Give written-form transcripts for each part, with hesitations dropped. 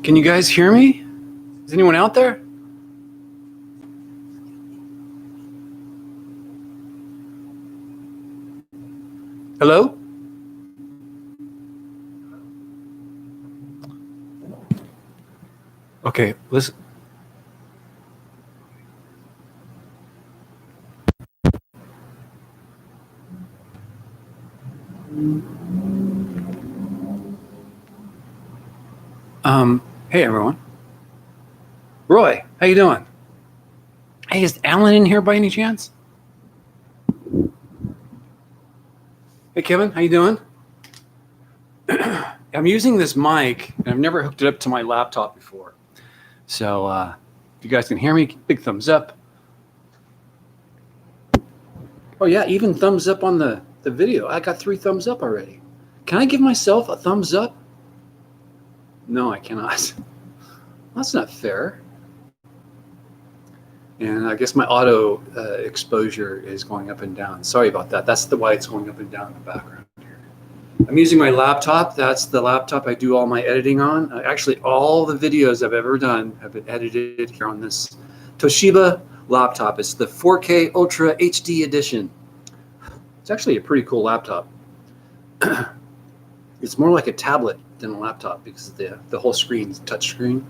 Can you guys hear me? Is anyone out there? Hello? Okay, listen. Hey everyone. Roy, how you doing? Hey, is Alan in here by any chance? Hey Kevin, how you doing? I'm using this mic and I've never hooked it up to my laptop before. So if you guys can hear me, big thumbs up. Oh yeah, even thumbs up on the video. I got 3 thumbs up already. Can I give myself a thumbs up? No, I cannot. That's not fair. And I guess my auto exposure is going up and down. Sorry about that. That's why it's going up and down in the background here. I'm using my laptop. That's the laptop I do all my editing on. Actually, all the videos I've ever done have been edited here on this Toshiba laptop. It's the 4K Ultra HD edition. It's actually a pretty cool laptop. It's more like a tablet than a laptop because the whole screen is touch screen,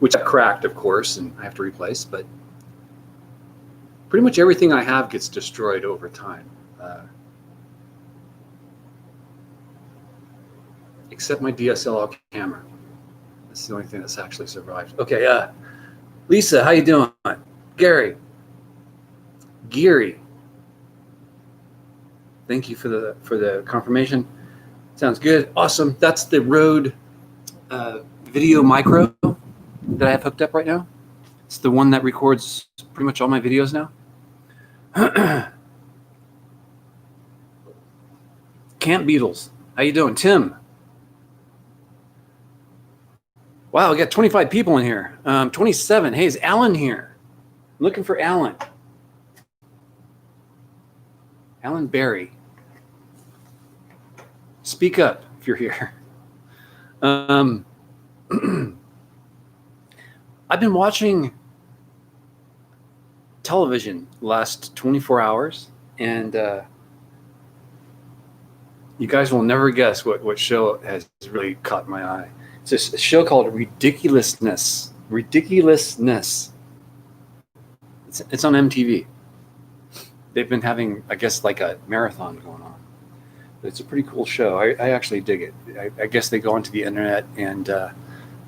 which I cracked, of course, and I have to replace. But pretty much everything I have gets destroyed over time, except my DSLR camera. That's the only thing that's actually survived. Okay, Lisa, how you doing? Gary, thank you for the confirmation. Sounds good. Awesome. That's the Rode Video Micro that I have hooked up right now. It's the one that records pretty much all my videos now. Camp Beatles. How you doing? Tim. Wow, we got 25 people in here. 27. Hey, is Alan here? I'm looking for Alan. Alan Berry. Speak up if you're here. I've been watching television the last 24 hours, and you guys will never guess what show has really caught my eye. It's a show called Ridiculousness. Ridiculousness. It's on MTV. They've been having, I guess, like a marathon going on. But it's a pretty cool show. I actually dig it. I guess they go onto the internet and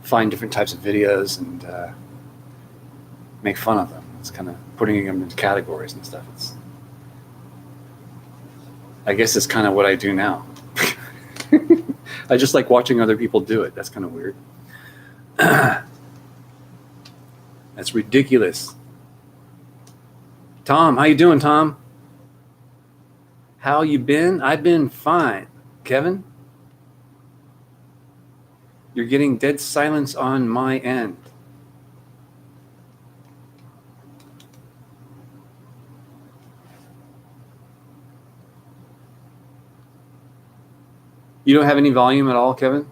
find different types of videos and make fun of them. It's kind of putting them into categories and stuff. I guess it's kind of what I do now. I just like watching other people do it. That's kind of weird. That's ridiculous. Tom, how you doing, Tom? How you been? I've been fine. Kevin? You're getting dead silence on my end. You don't have any volume at all, Kevin?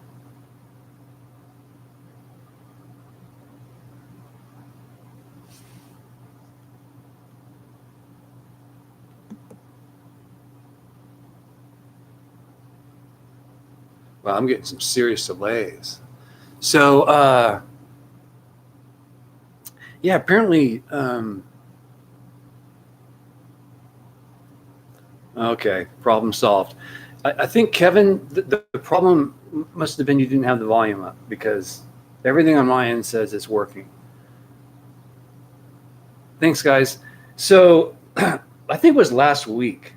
Well, I'm getting some serious delays. So, yeah, apparently, okay, problem solved. I think, Kevin, the problem must have been you didn't have the volume up because everything on my end says it's working. Thanks, guys. So, I think it was last week.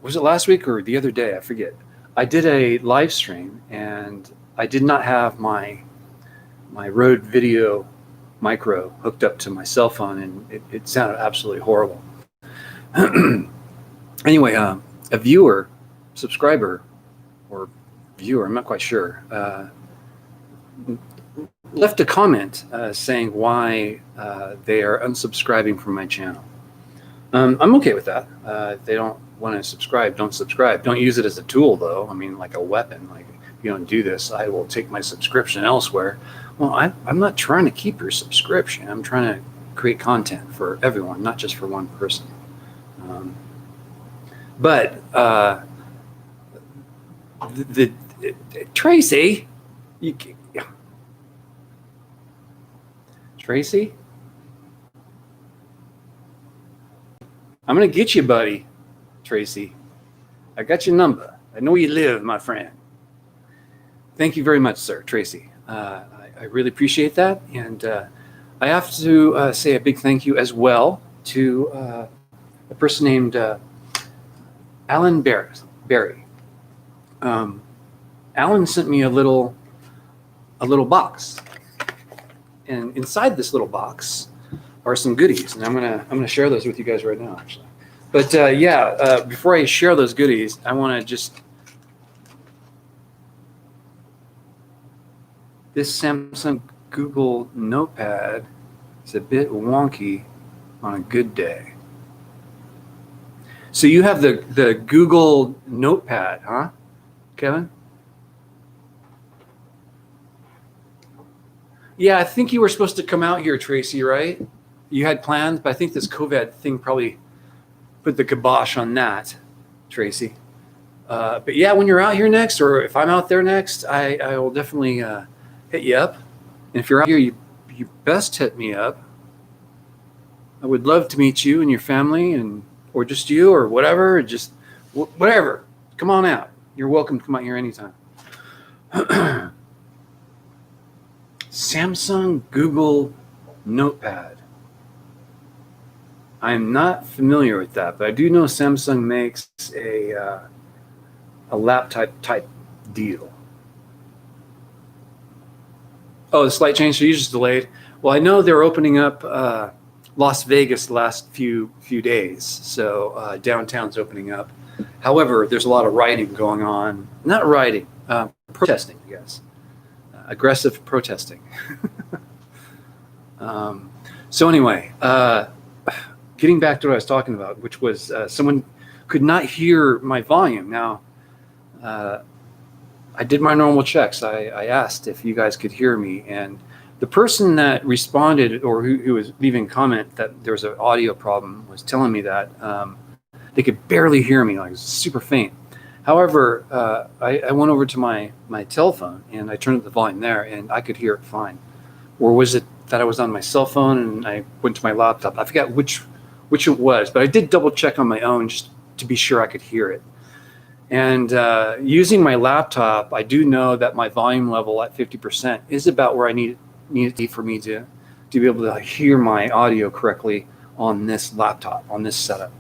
Was it last week or the other day? I forget. I did a live stream and I did not have my Rode Video Micro hooked up to my cell phone, and it sounded absolutely horrible. Anyway, a subscriber, or viewer, I'm not quite sure, left a comment saying why they are unsubscribing from my channel. I'm okay with that. They don't want to subscribe, don't subscribe. Don't use it as a tool, though. I mean, like a weapon. Like, if you don't do this, I will take my subscription elsewhere. Well, I'm not trying to keep your subscription. I'm trying to create content for everyone, not just for one person. But Tracy, Tracy, I'm gonna get you, buddy. Tracy, I got your number. I know where you live, my friend. Thank you very much, sir, Tracy. I really appreciate that, and I have to say a big thank you as well to a person named Alan Berry. Alan sent me a little box, and inside this little box are some goodies, and I'm gonna share those with you guys right now, actually. But before I share those goodies, I want to just this Samsung Google Notepad is a bit wonky on a good day. So you have the Google Notepad, huh, Kevin? Yeah, I think you were supposed to come out here, Tracy, right? You had plans, but I think this COVID thing probably put the kibosh on that, Tracy. But yeah, when you're out here next, or if I'm out there next, I will definitely hit you up. And if you're out here, you best hit me up. I would love to meet you and your family, or just you, or whatever, just whatever. Come on out. You're welcome to come out here anytime. Samsung Google Notepad. I'm not familiar with that, but I do know Samsung makes a laptop type deal. Oh, the slight change, so you just delayed. Well, I know they're opening up Las Vegas the last few days, so downtown's opening up. However, there's a lot of rioting going on. Not rioting, protesting, I guess. Aggressive protesting. So anyway, getting back to what I was talking about, which was someone could not hear my volume. Now, I did my normal checks. I asked if you guys could hear me, and the person that responded, or who was leaving a comment that there was an audio problem, was telling me that they could barely hear me, like it was super faint. However, I went over to my telephone and I turned up the volume there, and I could hear it fine. Or was it that I was on my cell phone and I went to my laptop? I forgot which it was, but I did double check on my own just to be sure I could hear it. And using my laptop, I do know that my volume level at 50% is about where I need it to be for me to be able to hear my audio correctly on this laptop, on this setup.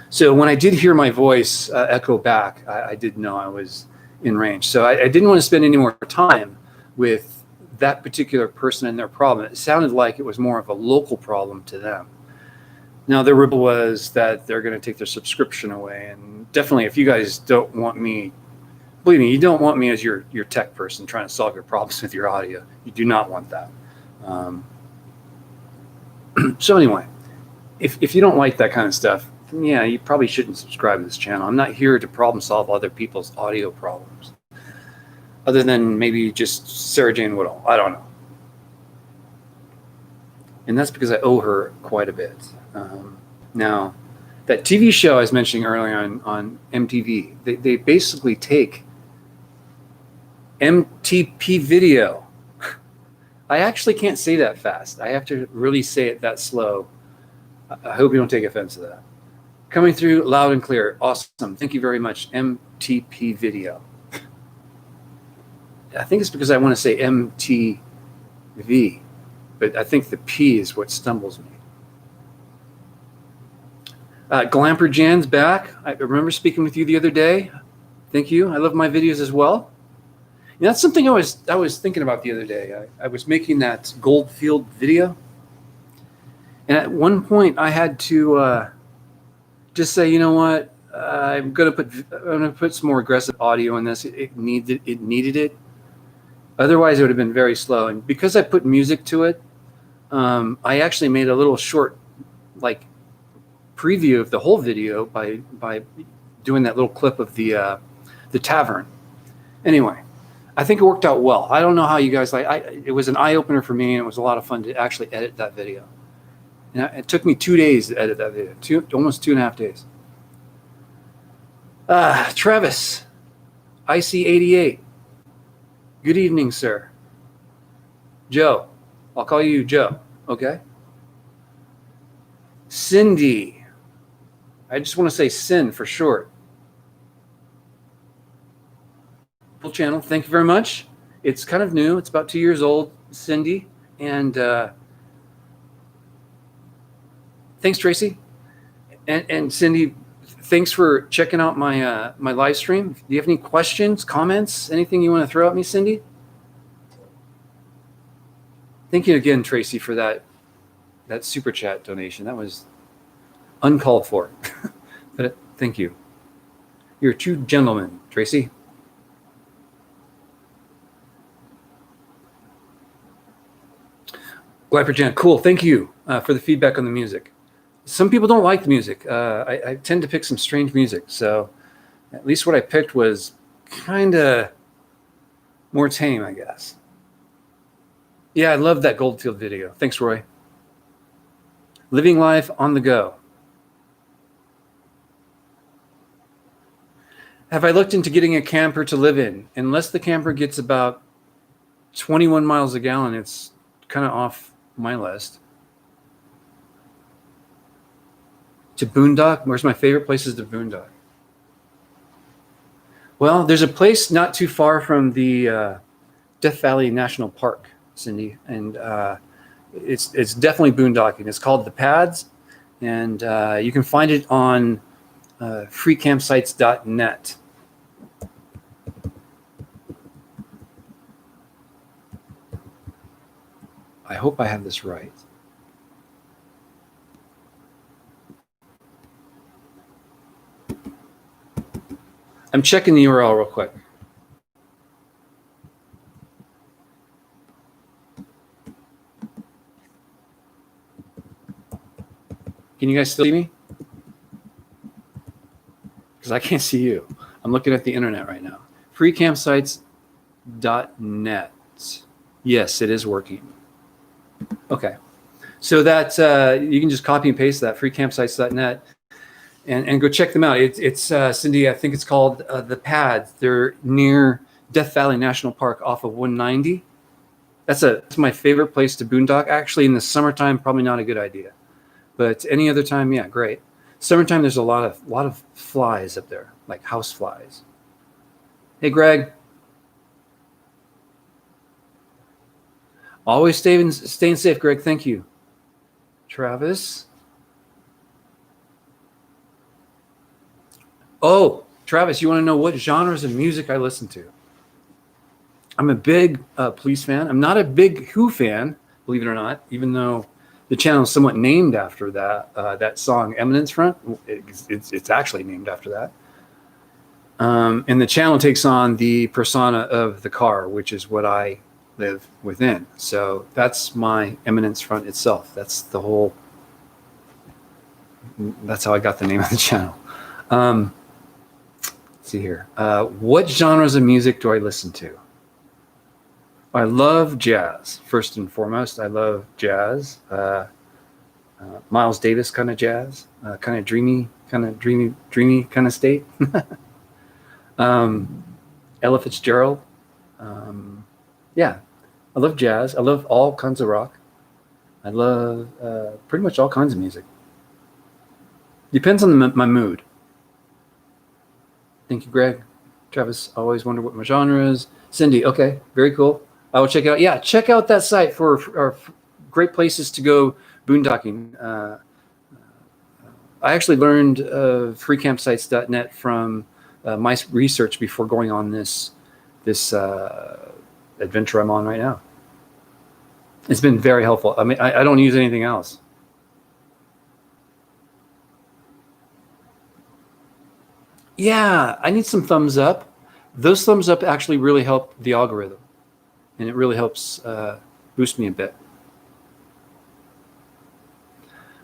So when I did hear my voice echo back, I did know I was in range. So I didn't want to spend any more time with that particular person and their problem. It sounded like it was more of a local problem to them. Now, the ripple was that they're going to take their subscription away. And definitely, if you guys don't want me, believe me, you don't want me as your tech person trying to solve your problems with your audio. You do not want that. So anyway, if you don't like that kind of stuff, yeah, you probably shouldn't subscribe to this channel. I'm not here to problem solve other people's audio problems, other than maybe just Sarah Jane Woodall. I don't know. And that's because I owe her quite a bit. Now, that TV show I was mentioning earlier on MTV, they basically take MTP video. I actually can't say that fast. I have to really say it that slow. I hope you don't take offense to that. Coming through loud and clear. Awesome. Thank you very much, MTP video. I think it's because I want to say MTV, but I think the P is what stumbles me. Glamper Jan's back. I remember speaking with you the other day. Thank you. I love my videos as well. And that's something I was thinking about the other day. I was making that Goldfield video, and at one point I had to just say, you know what? I'm gonna put some more aggressive audio in this. It needed it. Otherwise, it would have been very slow. And because I put music to it, I actually made a little short, like, preview of the whole video by doing that little clip of the tavern. Anyway, I think it worked out well. I don't know how you guys it was an eye opener for me, and it was a lot of fun to actually edit that video. And it took me 2 days to edit that video, almost 2.5 days. Travis, IC88. Good evening, sir. Joe, I'll call you Joe, okay? Cindy, I just want to say Sin for short. Full channel, thank you very much. It's kind of new. It's about 2 years old, Cindy. And thanks, Tracy. And Cindy, thanks for checking out my my live stream. Do you have any questions, comments, anything you want to throw at me, Cindy? Thank you again, Tracy, for that super chat donation. That was uncalled for. But thank you. You're a true gentleman, Tracy. Glypergen, cool. Thank you for the feedback on the music. Some people don't like the music. I tend to pick some strange music. So at least what I picked was kind of more tame, I guess. Yeah, I love that Goldfield video. Thanks, Roy. Living life on the go. Have I looked into getting a camper to live in? Unless the camper gets about 21 miles a gallon, it's kind of off my list. To boondock? Where's my favorite places to boondock? Well, there's a place not too far from the Death Valley National Park, Cindy, and it's definitely boondocking. It's called The Pads, and you can find it on freecampsites.net. I hope I have this right. I'm checking the URL real quick. Can you guys still see me? Because I can't see you. I'm looking at the internet right now. freecampsites.net. Yes, it is working. Okay. So that you can just copy and paste that, freecampsites.net. And go check them out. It's Cindy, I think it's called The Pads. They're near Death Valley National Park off of 190. That's my favorite place to boondock. Actually, in the summertime, probably not a good idea. But any other time, yeah, great. Summertime, there's a lot of flies up there, like house flies. Hey, Greg. Always staying safe, Greg. Thank you. Travis. Oh, Travis, you want to know what genres of music I listen to? I'm a big Police fan. I'm not a big Who fan, believe it or not, even though the channel is somewhat named after that song, Eminence Front. It's actually named after that. And the channel takes on the persona of the car, which is what I live within. So that's my Eminence Front itself. That's how I got the name of the channel. Let's see here. What genres of music do I listen to? I love jazz. First and foremost, I love jazz. Miles Davis kind of jazz, kind of dreamy kind of state. Ella Fitzgerald. Yeah, I love jazz. I love all kinds of rock. I love pretty much all kinds of music. Depends on my mood. Thank you, Greg. Travis, always wonder what my genre is. Cindy, okay, very cool. I will check it out. Yeah, check out that site for great places to go boondocking. I actually learned freecampsites.net from my research before going on this adventure I'm on right now. It's been very helpful. I mean, I don't use anything else. Yeah, I need some thumbs up. Those thumbs up actually really help the algorithm, and it really helps boost me a bit.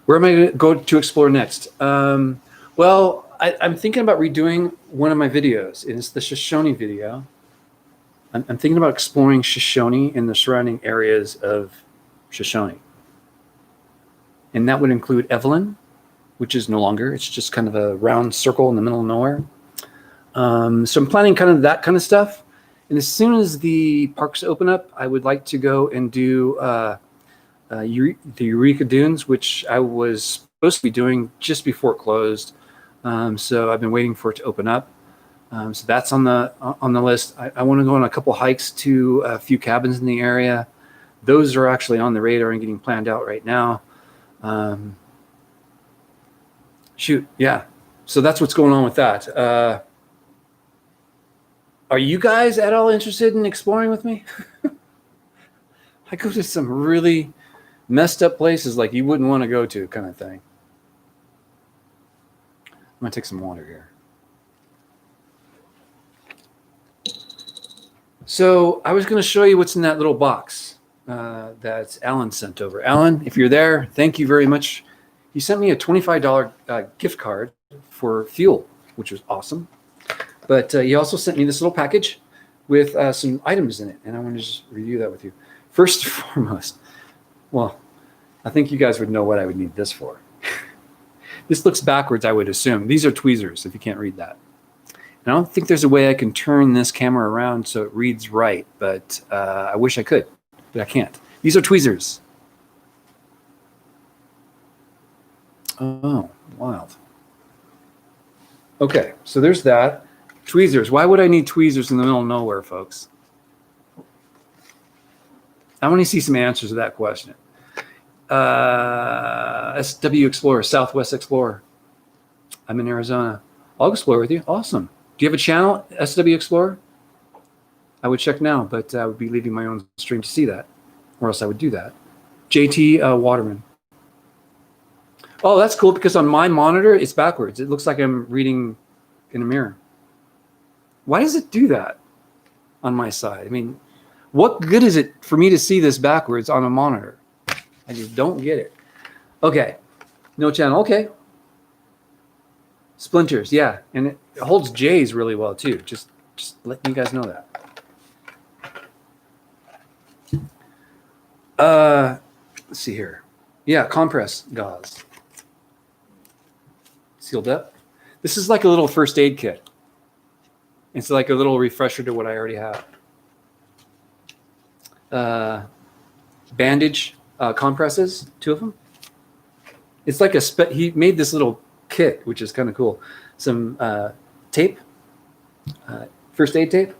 Where am I going to go to explore next? Well, I'm thinking about redoing one of my videos. It's the Shoshone video. I'm thinking about exploring Shoshone and the surrounding areas of Shoshone. And that would include Evelyn, which is no longer. It's just kind of a round circle in the middle of nowhere. So I'm planning kind of that kind of stuff. And as soon as the parks open up, I would like to go and do the Eureka Dunes, which I was supposed to be doing just before it closed. So I've been waiting for it to open up. So that's on the list. I want to go on a couple hikes to a few cabins in the area. Those are actually on the radar and getting planned out right now. Shoot, yeah. So that's what's going on with that. Are you guys at all interested in exploring with me? I go to some really messed up places like you wouldn't want to go to, kind of thing. I'm gonna take some water here. So I was going to show you what's in that little box that Alan sent over. Alan, if you're there, thank you very much. He sent me a $25 gift card for fuel, which was awesome. But he also sent me this little package with some items in it, and I want to just review that with you. First and foremost, well, I think you guys would know what I would need this for. This looks backwards, I would assume. These are tweezers, if you can't read that. And I don't think there's a way I can turn this camera around so it reads right, but I wish I could, but I can't. These are tweezers. Oh, wild. Okay, so there's that. Tweezers. Why would I need tweezers in the middle of nowhere, folks? I want to see some answers to that question. SW Explorer, Southwest Explorer. I'm in Arizona. I'll explore with you. Awesome. Do you have a channel, SW Explorer? I would check now, but I would be leaving my own stream to see that, or else I would do that. JT Waterman. Oh, that's cool because on my monitor, it's backwards. It looks like I'm reading in a mirror. Why does it do that on my side? I mean, what good is it for me to see this backwards on a monitor? I just don't get it. Okay, no channel. Okay. Splinters, yeah, and it holds J's really well too. Just letting you guys know that. Let's see here. Yeah, compress gauze. Sealed up. This is like a little first aid kit. It's like a little refresher to what I already have. Bandage compresses, 2 of them. It's like he made this little kit, which is kind of cool. Some tape, first aid tape.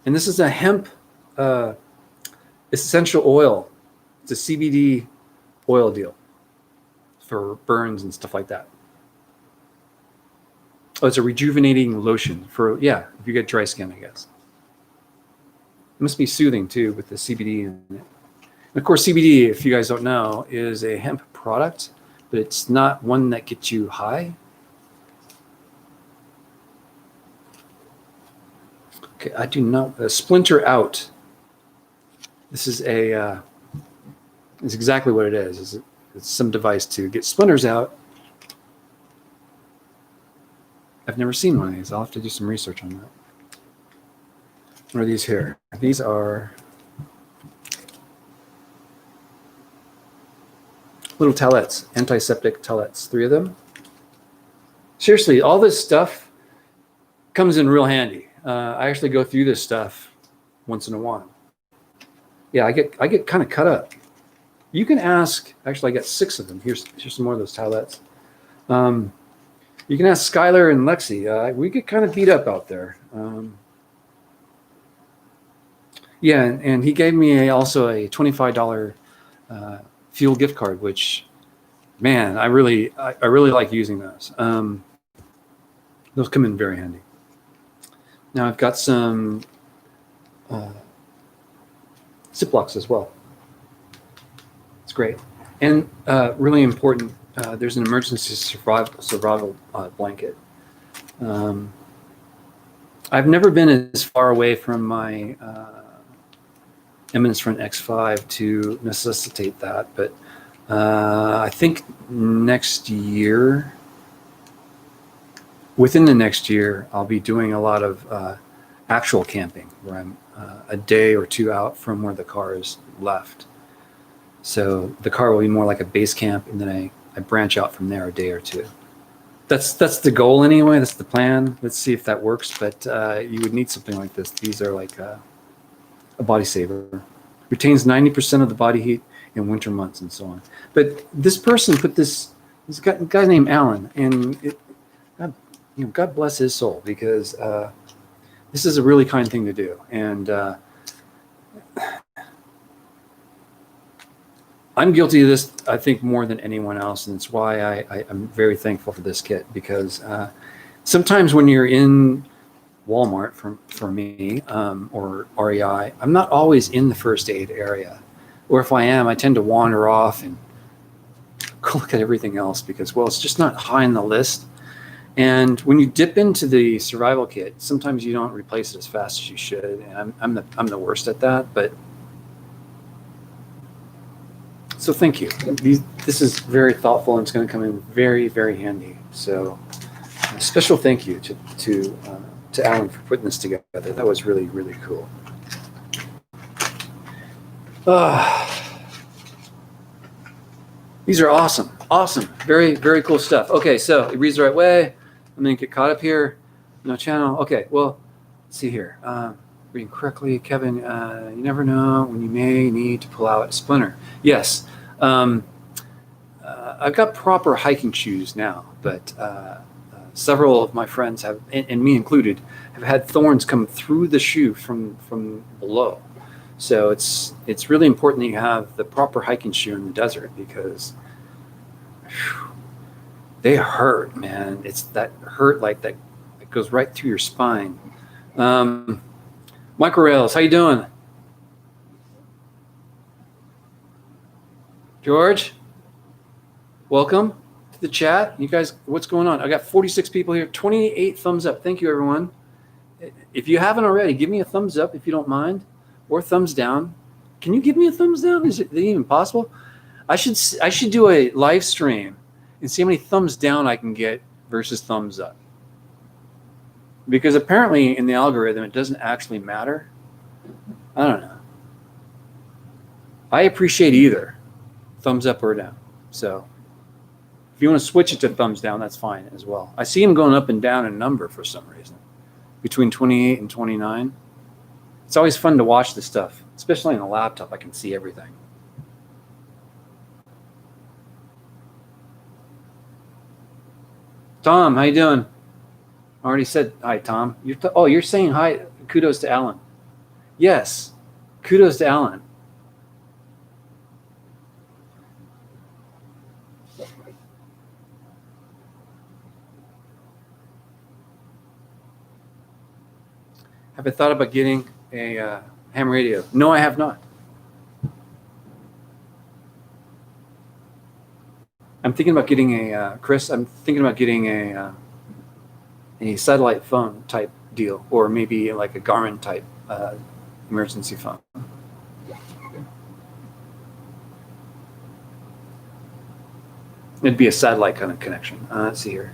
And this is a hemp essential oil. It's a CBD oil deal for burns and stuff like that. Oh, it's a rejuvenating lotion for, yeah, if you get dry skin, I guess. It must be soothing too with the CBD in it. And of course, CBD, if you guys don't know, is a hemp product, but it's not one that gets you high. Okay, I do not, splinter out. This is it's exactly what it is. It's some device to get splinters out. I've never seen one of these. I'll have to do some research on that. What are these here? These are little towelettes, antiseptic towelettes, 3 of them. Seriously, all this stuff comes in real handy. I actually go through this stuff once in a while. Yeah, I get kind of cut up. You can ask, actually I got 6 of them. Here's some more of those towelettes. You can ask Skylar and Lexi. We get kind of beat up out there. Yeah, and he gave me also a $25 fuel gift card, which, man, I really like using those. Those come in very handy. Now I've got some Ziplocs as well. It's great. And really important, there's an emergency survival blanket. I've never been as far away from my Eminence Front X5 to necessitate that, but I think next year within the next year, I'll be doing a lot of actual camping where I'm a day or two out from where the car is left. So the car will be more like a base camp, and then I branch out from there a day or two. That's the goal anyway. That's the plan. Let's see if that works. But you would need something like this. These are like a body saver. Retains 90% of the body heat in winter months and so on. But this person put this guy named Alan, and God bless his soul, because this is a really kind thing to do. And I'm guilty of this, I think, more than anyone else, and it's why I'm very thankful for this kit, because sometimes when you're in Walmart, for me, or REI, I'm not always in the first aid area. Or if I am, I tend to wander off and go look at everything else because, well, it's just not high on the list. And when you dip into the survival kit, sometimes you don't replace it as fast as you should. And I'm the worst at that, but so thank you. This is very thoughtful, and it's going to come in very, very handy. So a special thank you to Alan for putting this together. That was really, really cool. These are awesome. Very, very cool stuff. Okay, so it reads the right way. I'm going to get caught up here. No channel. Okay, well, let's see here. Reading correctly, Kevin, you never know when you may need to pull out a splinter. Yes. I've got proper hiking shoes now, but several of my friends have, and me included, have had thorns come through the shoe from below. So it's really important that you have the proper hiking shoe in the desert, because they hurt, man. It's that hurt like that. It goes right through your spine. Michael Rails, how you doing? George, welcome to the chat. You guys, what's going on? I got 46 people here, 28 thumbs up. Thank you, everyone. If you haven't already, give me a thumbs up if you don't mind, or thumbs down. Can you give me a thumbs down? Is it even possible? I should do a live stream and see how many thumbs down I can get versus thumbs up. Because apparently in the algorithm, it doesn't actually matter. I don't know. I appreciate either thumbs up or down. So if you want to switch it to thumbs down, that's fine as well. I see them going up and down in number for some reason, between 28 and 29. It's always fun to watch this stuff, especially on a laptop. I can see everything. Tom, how you doing? I already said hi, Tom. You're saying hi. Kudos to Alan. Yes, kudos to Alan. Have I thought about getting a ham radio? No, I have not. I'm thinking about getting Chris. I'm thinking about getting a satellite phone type deal, or maybe like a Garmin type emergency phone. It'd be a satellite kind of connection. Let's see here.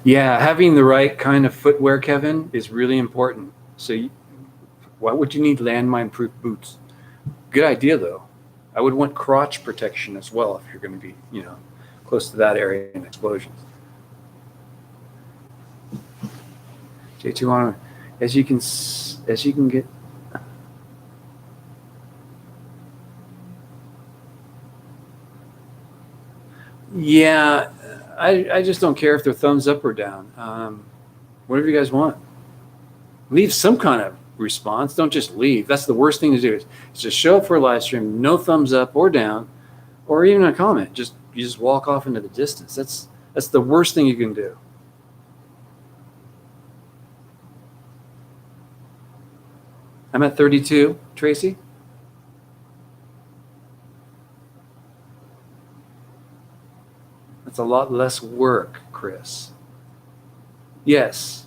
Yeah, having the right kind of footwear, Kevin, is really important. So why would you need landmine-proof boots? Good idea, though. I would want crotch protection as well if you're going to be, close to that area in explosions. J2 as you can get. Yeah, I just don't care if they're thumbs up or down. Whatever you guys want. Leave some kind of response. Don't just leave. That's the worst thing to do. Is just show up for a live stream, no thumbs up or down, or even a comment. You just walk off into the distance. That's the worst thing you can do. I'm at 32, Tracy. That's a lot less work, Chris. Yes.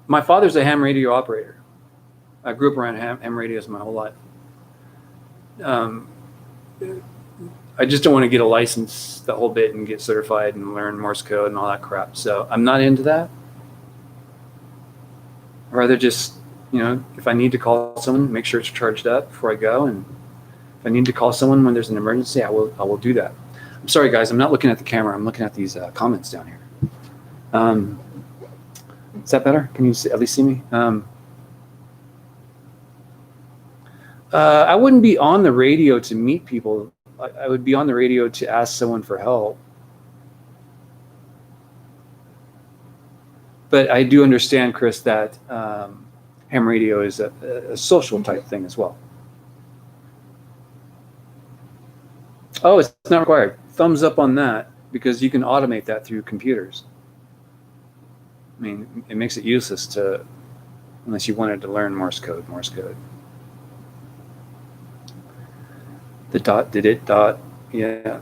My father's a ham radio operator. I grew up around ham radios my whole life. um, I just don't want to get a license the whole bit and get certified and learn Morse code and all that crap. So I'm not into that. I'd rather just, if I need to call someone, make sure it's charged up before I go. And if I need to call someone when there's an emergency, I will do that. I'm sorry, guys. I'm not looking at the camera. I'm looking at these comments down here. Is that better? Can you at least see me? I wouldn't be on the radio to meet people. I would be on the radio to ask someone for help. But I do understand, Chris, that ham radio is a social type thing as well. Oh, it's not required. Thumbs up on that, because you can automate that through computers. I mean, it makes it useless unless you wanted to learn Morse code. The dot, did it dot? Yeah.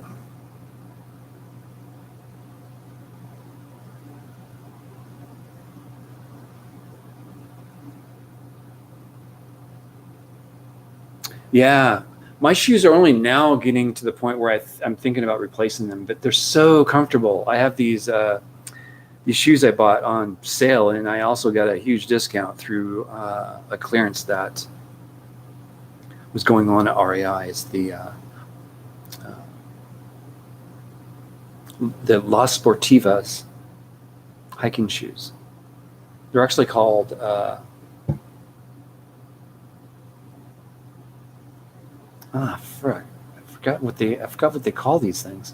Yeah. My shoes are only now getting to the point where I'm thinking about replacing them, but they're so comfortable. I have these shoes I bought on sale, and I also got a huge discount through a clearance that was going on at REI. It's the Las Sportivas hiking shoes. They're actually called frick. I forgot what they call these things.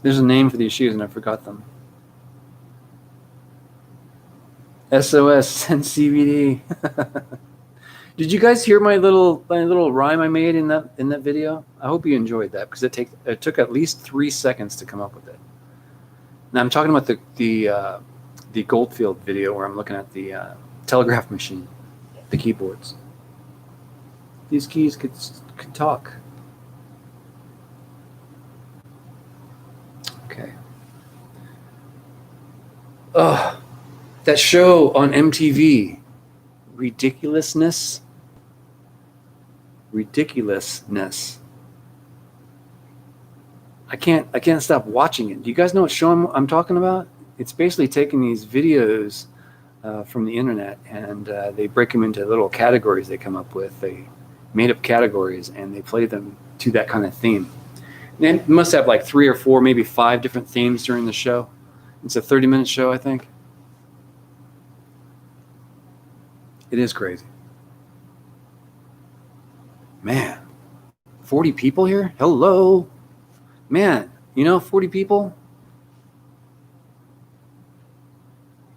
There's a name for these shoes, and I forgot them. SOS and CBD. Did you guys hear my little rhyme I made in that video? I hope you enjoyed that, because it took at least 3 seconds to come up with it. Now I'm talking about the Goldfield video where I'm looking at the telegraph machine, the keyboards. These keys could talk. Okay. That show on MTV, Ridiculousness. I can't stop watching it. Do you guys know what show I'm talking about? It's basically taking these videos from the internet, and they break them into little categories they come up with. They made up categories, and they play them to that kind of theme. And it must have like 3 or 4, maybe 5 different themes during the show. It's a 30-minute show, I think. It is crazy. Man, 40 people here? Hello. Man, 40 people?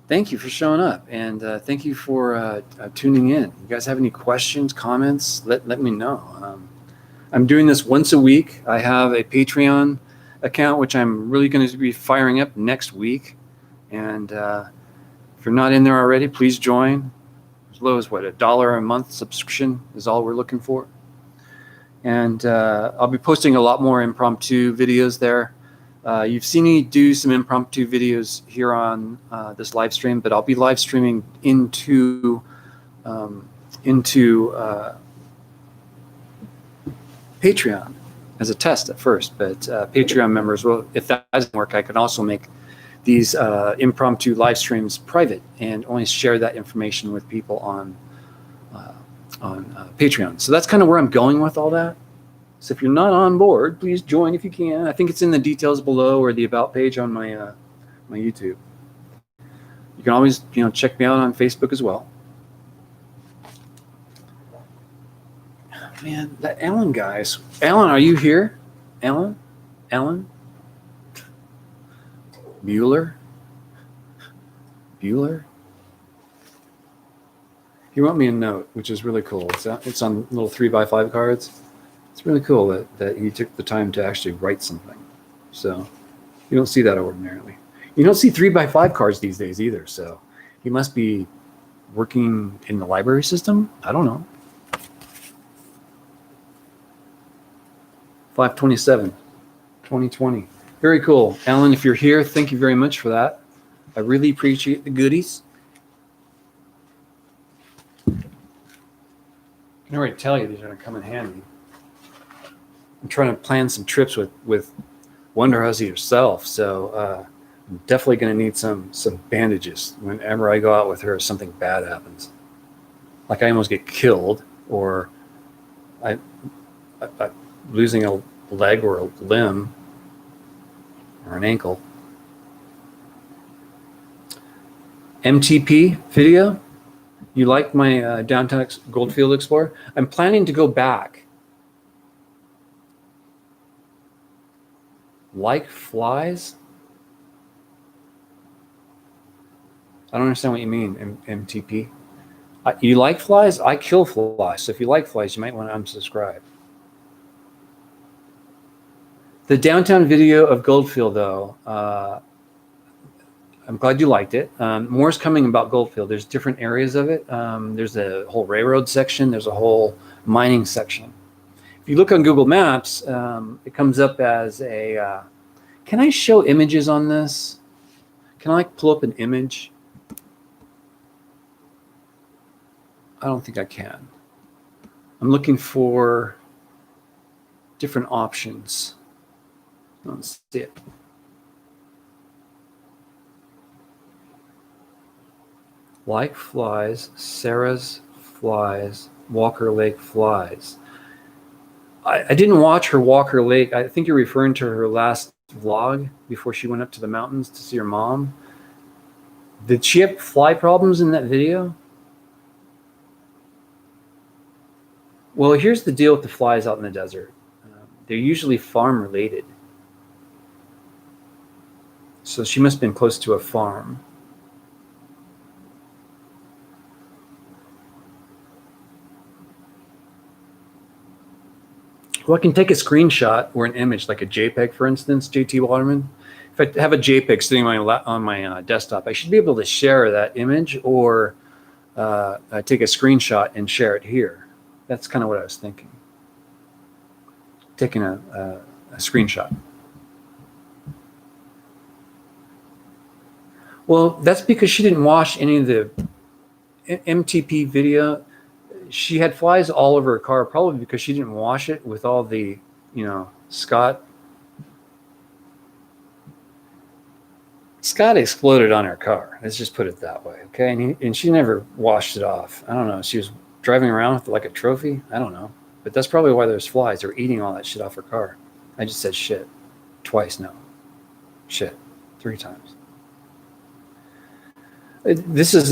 Thank you for showing up, and thank you for tuning in. You guys have any questions, comments? Let me know. I'm doing this once a week. I have a Patreon account, which I'm really going to be firing up next week. And if you're not in there already, please join. As low as $1 a month subscription is all we're looking for. And I'll be posting a lot more impromptu videos there. You've seen me do some impromptu videos here on this live stream, but I'll be live streaming into Patreon as a test at first. But Patreon members will, if that doesn't work, I can also make these impromptu live streams private and only share that information with people on Patreon. So that's kind of where I'm going with all that. So if you're not on board, please join if you can. I think it's in the details below or the about page on my my YouTube. You can always check me out on Facebook as well. Man, that Alan guys. Alan, are you here? Alan? Bueller? He wrote me a note, which is really cool. It's on little 3x5 cards. It's really cool that he took the time to actually write something. So you don't see that ordinarily. You don't see 3x5 cards these days either. So he must be working in the library system. I don't know. 5/27, 2020. Very cool. Alan, if you're here, thank you very much for that. I really appreciate the goodies. can already tell you these are going to come in handy. I'm trying to plan some trips with Wonder Huzzy herself, so I'm definitely going to need some bandages whenever I go out with her if something bad happens. Like I almost get killed, or I losing a leg or a limb or an ankle. MTP video? You like my downtown Goldfield Explorer? I'm planning to go back. Like flies? I don't understand what you mean, MTP. You like flies? I kill flies. So if you like flies, you might want to unsubscribe. The downtown video of Goldfield, though, I'm glad you liked it. More's coming about Goldfield. There's different areas of it. There's a whole railroad section. There's a whole mining section. If you look on Google Maps, it comes up as a, can I show images on this? Can I pull up an image? I don't think I can. I'm looking for different options. Let's see it. Like flies, Sarah's flies, Walker Lake flies. I didn't watch her Walker Lake. I think you're referring to her last vlog before she went up to the mountains to see her mom. Did she have fly problems in that video? Well, here's the deal with the flies out in the desert. They're usually farm related. So she must have been close to a farm. Well, I can take a screenshot or an image, like a JPEG, for instance, JT Waterman. If I have a JPEG sitting on my desktop, I should be able to share that image or take a screenshot and share it here. That's kind of what I was thinking. Taking a screenshot. Well, that's because she didn't watch any of the MTP video. She had flies all over her car, probably because she didn't wash it with all the, Scott exploded on her car. Let's just put it that way, okay? And she never washed it off. I don't know. She was driving around with like a trophy. I don't know. But that's probably why there's flies. They're eating all that shit off her car. I just said shit twice now. Shit 3 times. This is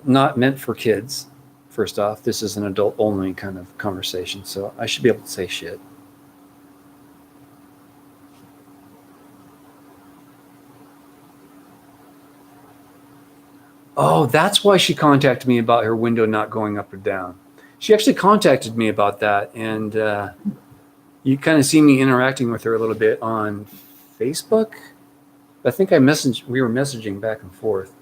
not meant for kids. First off, this is an adult-only kind of conversation, so I should be able to say shit. Oh, that's why she contacted me about her window not going up or down. She actually contacted me about that, and you kind of see me interacting with her a little bit on Facebook. I think we were messaging back and forth.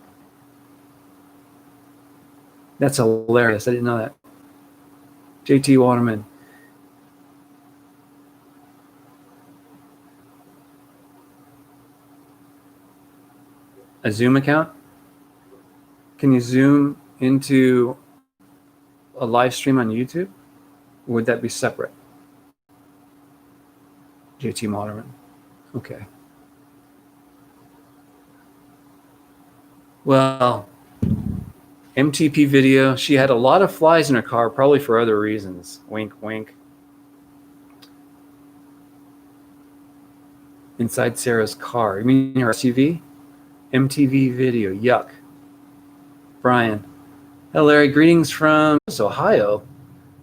That's hilarious. I didn't know that. JT Waterman. A Zoom account? Can you zoom into a live stream on YouTube? Or would that be separate? JT Waterman. Okay. Well, MTP video. She had a lot of flies in her car, probably for other reasons. Wink, wink. Inside Sarah's car. You mean her SUV? MTV video. Yuck. Brian. Hello, Larry. Greetings from Ohio.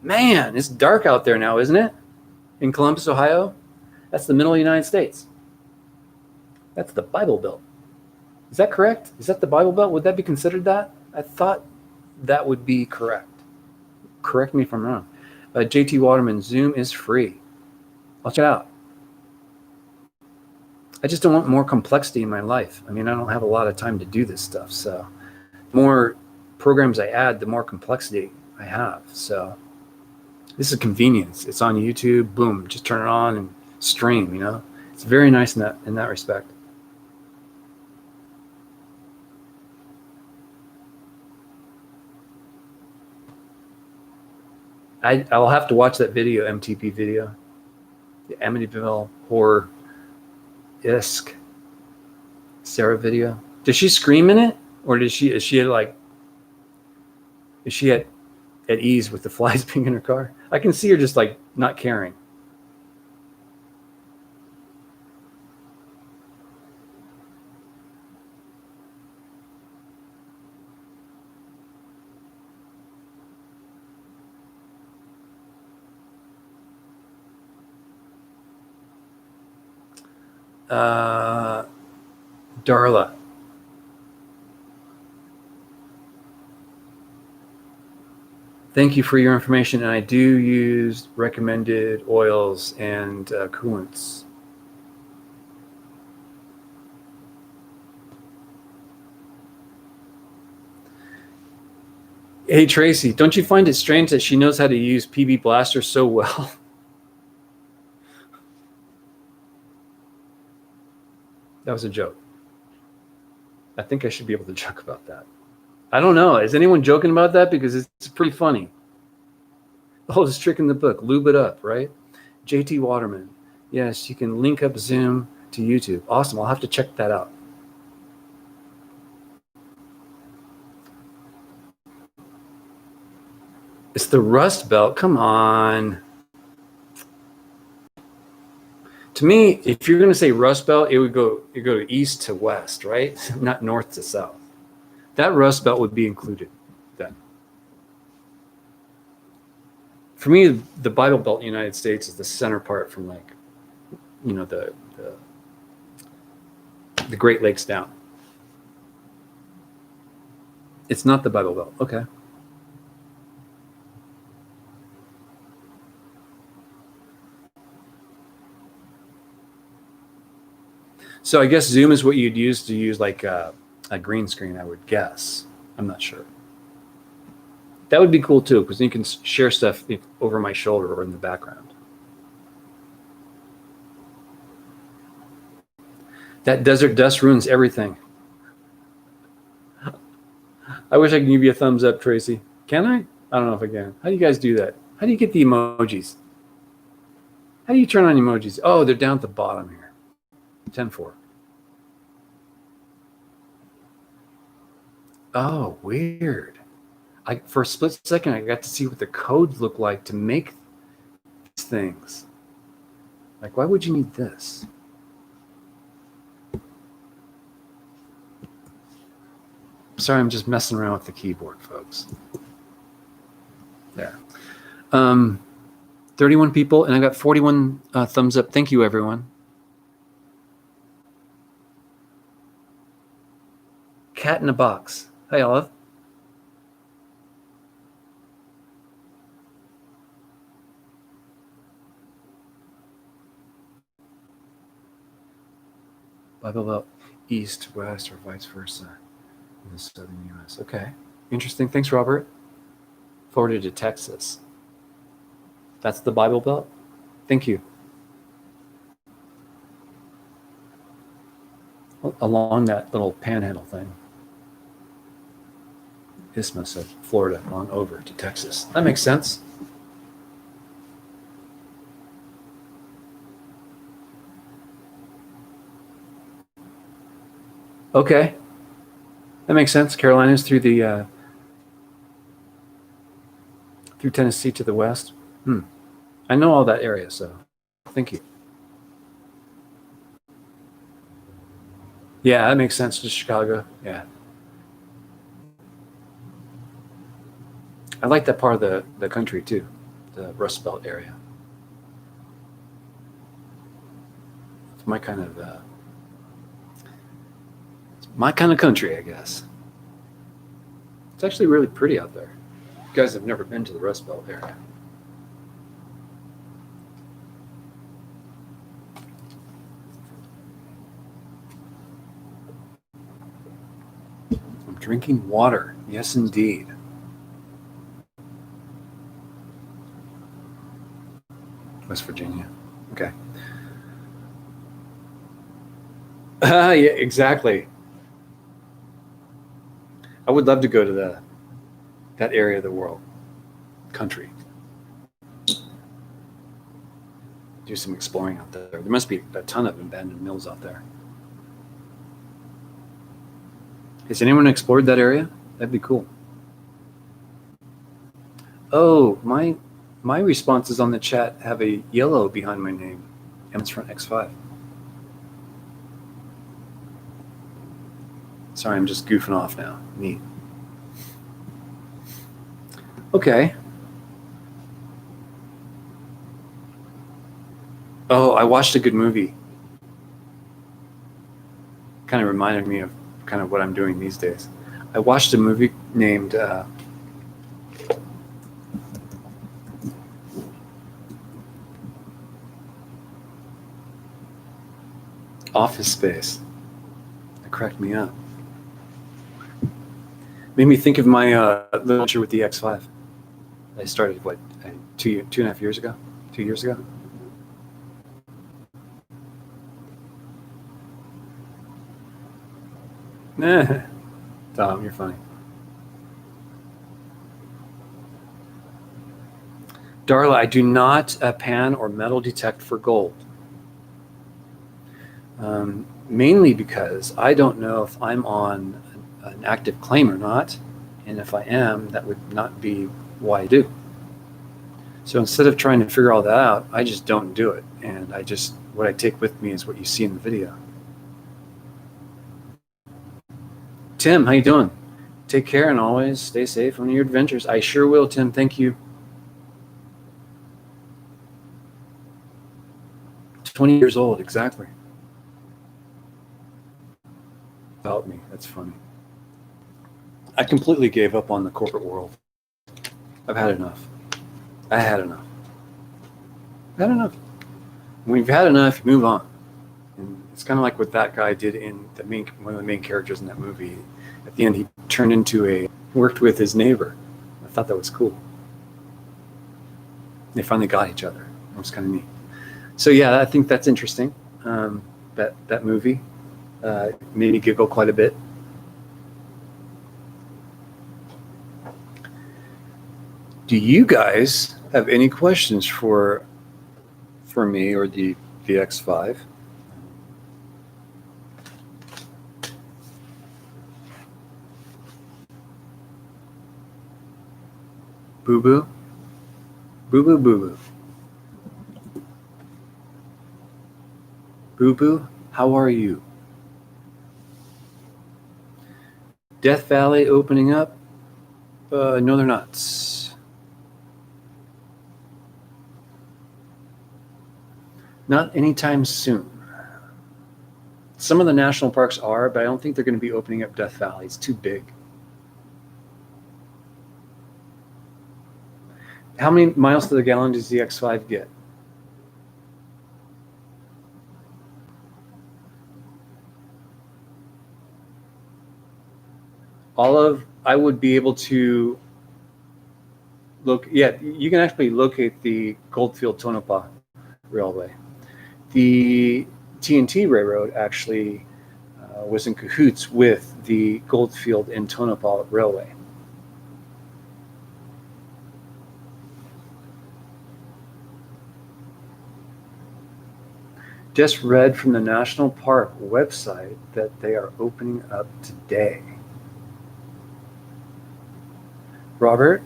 Man, it's dark out there now, isn't it? In Columbus, Ohio? That's the middle of the United States. That's the Bible Belt. Is that correct? Is that the Bible Belt? Would that be considered that? I thought that would be correct. Correct me if I'm wrong. JT Waterman, Zoom is free. I'll check it out. I just don't want more complexity in my life. I mean, I don't have a lot of time to do this stuff. So the more programs I add, the more complexity I have. So this is convenience. It's on YouTube. Boom, just turn it on and stream, It's very nice in that respect. I'll have to watch that video, MTP video, the Amityville horror isk Sarah video. Does she scream in it, or is she at ease with the flies being in her car? I can see her just like not caring. Darla. Thank you for your information, and I do use recommended oils and coolants. Hey, Tracy, don't you find it strange that she knows how to use PB Blaster so well? That was a joke. I think I should be able to joke about that. I don't know. Is anyone joking about that? Because it's pretty funny. The oldest trick in the book, lube it up, right? JT Waterman. Yes, you can link up Zoom to YouTube. Awesome. I'll have to check that out. It's the Rust Belt. Come on. To me, if you're going to say Rust Belt, it would go east to west, right? Not north to south. That Rust Belt would be included then. For me, the Bible Belt in the United States is the center part from like, you know, the Great Lakes down. It's not the Bible Belt. Okay. So I guess Zoom is what you'd use to use like a green screen, I would guess. I'm not sure. That would be cool too, because you can share stuff over my shoulder or in the background. That desert dust ruins everything. I wish I could give you a thumbs up, Tracy. Can I? I don't know if I can. How do you guys do that? How do you get the emojis? How do you turn on emojis? Oh, they're down at the bottom here. 10-4. Oh, weird. For a split second, I got to see what the codes look like to make these things. Like, why would you need this? Sorry, I'm just messing around with the keyboard, folks. There. 31 people, and I got 41 thumbs up. Thank you, everyone. Cat in a box. Hi, Olive. Bible Belt, east, west, or vice versa in the southern U.S. Okay, interesting. Thanks, Robert. Forwarded to Texas. That's the Bible Belt. Thank you. Along that little panhandle thing. Isthmus of Florida on over to Texas. That makes sense. Okay. That makes sense. Carolinas through the through Tennessee to the west. I know all that area, so thank you. Yeah, that makes sense to Chicago. Yeah. I like that part of the country too, the Rust Belt area. It's my kind of country, I guess. It's actually really pretty out there. You guys have never been to the Rust Belt area. I'm drinking water. Yes, indeed. West Virginia. Okay. Yeah, exactly. I would love to go to that area of the world, country. do some exploring out there. There must be a ton of abandoned mills out there. Has anyone explored that area? That'd be cool. Oh, my responses on the chat have a yellow behind my name. And it's from X5. Sorry, I'm just goofing off now. Neat. Okay. Oh, I watched a good movie. Kind of reminded me of kind of what I'm doing these days. I watched a movie named Office Space. That cracked me up. Made me think of my adventure with the X5. I started, what, 2.5 years ago? 2 years ago? Tom, you're funny. Darla, I do not pan or metal detect for gold. Mainly because I don't know if I'm on an active claim or not, and if I am, that would not be why I do. So instead of trying to figure all that out, I just don't do it, and what I take with me is what you see in the video. Tim, how you doing? Take care and always stay safe on your adventures. I sure will, Tim. Thank you. 20 years old, exactly. About me, that's funny. I completely gave up on the corporate world. I've had enough. I had enough. When you've had enough, you move on. And it's kind of like what that guy did in one of the main characters in that movie. At the end, he turned into worked with his neighbor. I thought that was cool. They finally got each other. It was kind of neat. So yeah, I think that's interesting. That movie made me giggle quite a bit. Do you guys have any questions for me or the X5? Boo boo? Boo boo boo boo. Boo boo, how are you? Death Valley opening up? No, they're not. Not anytime soon. Some of the national parks are, but I don't think they're going to be opening up Death Valley. It's too big. How many miles to the gallon does the X5 get? I would be able to look. Yeah, you can actually locate the Goldfield Tonopah Railway. The TNT Railroad actually was in cahoots with the Goldfield and Tonopah Railway. Just read from the National Park website that they are opening up today. Robert?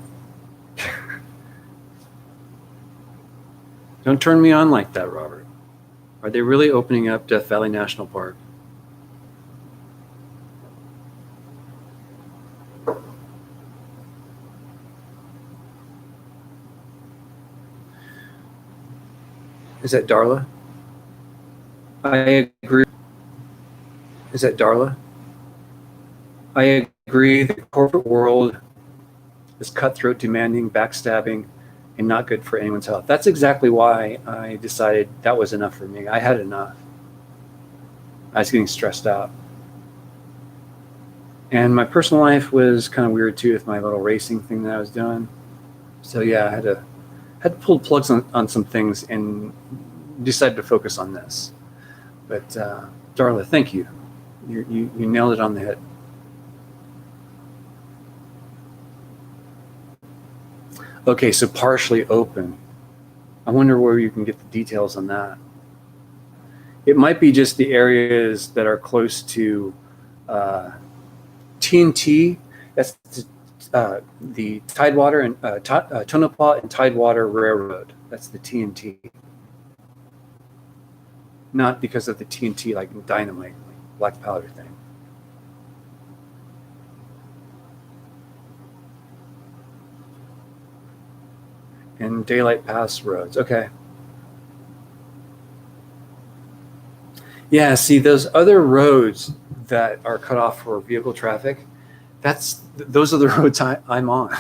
Don't turn me on like that, Robert. Are they really opening up Death Valley National Park? Is that Darla? I agree. Is that Darla? I agree. The corporate world is cutthroat, demanding, backstabbing, and not good for anyone's health. That's exactly why I decided that was enough for me. I had enough. I was getting stressed out. And my personal life was kind of weird too with my little racing thing that I was doing. So yeah, I had to pull plugs on some things and decided to focus on this. But Darla, thank you. You nailed it on the head. Okay, so partially open. I wonder where you can get the details on that. It might be just the areas that are close to TNT. That's the Tidewater and Tonopah and Tidewater Railroad. That's the TNT. Not because of the TNT like dynamite, like black powder thing. And Daylight Pass roads. Okay. Yeah, see those other roads that are cut off for vehicle traffic, those are the roads I'm on.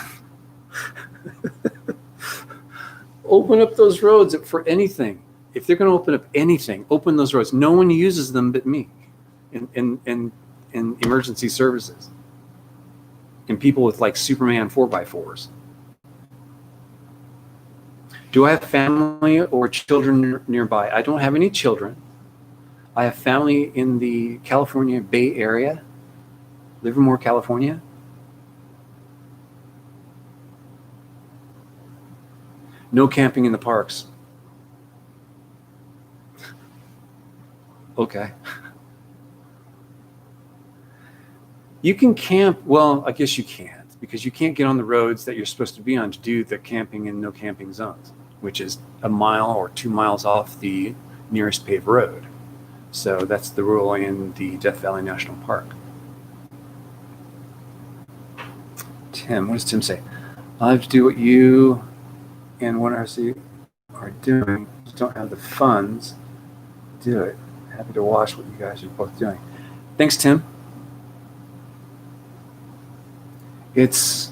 Open up those roads for anything. If they're going to open up anything, open those roads. No one uses them but me in emergency services and people with like Superman 4x4s. Do I have family or children nearby? I don't have any children. I have family in the California Bay Area, Livermore, California. No camping in the parks. Okay. You can camp, well, I guess you can't, because you can't get on the roads that you're supposed to be on to do the camping in no camping zones, which is a mile or 2 miles off the nearest paved road. So that's the rule in the Death Valley National Park. Tim, what does Tim say? I have to do what you and one RC are doing. Just don't have the funds. Do it. Happy to watch what you guys are both doing. Thanks, Tim. It's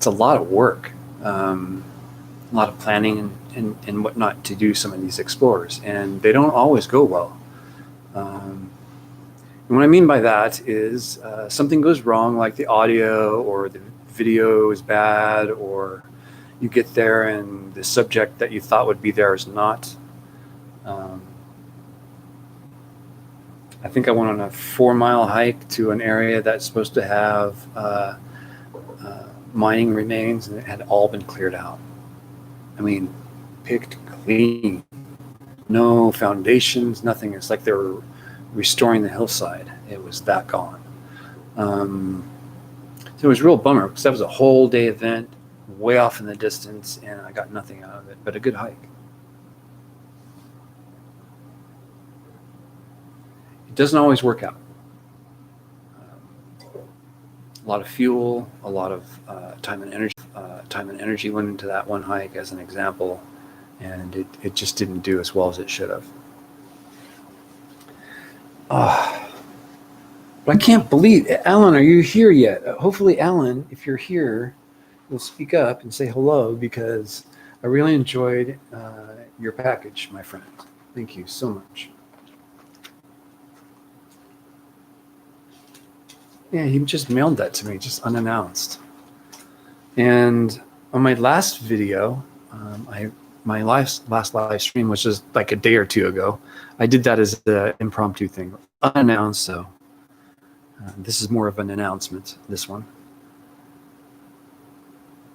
a lot of work, a lot of planning and whatnot to do some of these explorers, and they don't always go well. And what I mean by that is something goes wrong, like the audio or the video is bad, or you get there and the subject that you thought would be there is not. I think I went on a 4-mile hike to an area that's supposed to have mining remains, and it had all been cleared out. I mean, picked clean. No foundations, nothing. It's like they were restoring the hillside. It was that gone. So it was a real bummer because that was a whole day event way off in the distance, and I got nothing out of it but a good hike. It doesn't always work out. A lot of fuel, a lot of time and energy went into that one hike as an example, and it just didn't do as well as it should have. But I can't believe, Alan, are you here yet? Hopefully, Alan, if you're here, you'll speak up and say hello, because I really enjoyed your package, my friend. Thank you so much. Yeah, he just mailed that to me, just unannounced. And on my last video, my last live stream, which was like a day or two ago, I did that as the impromptu thing, unannounced. So this is more of an announcement, this one.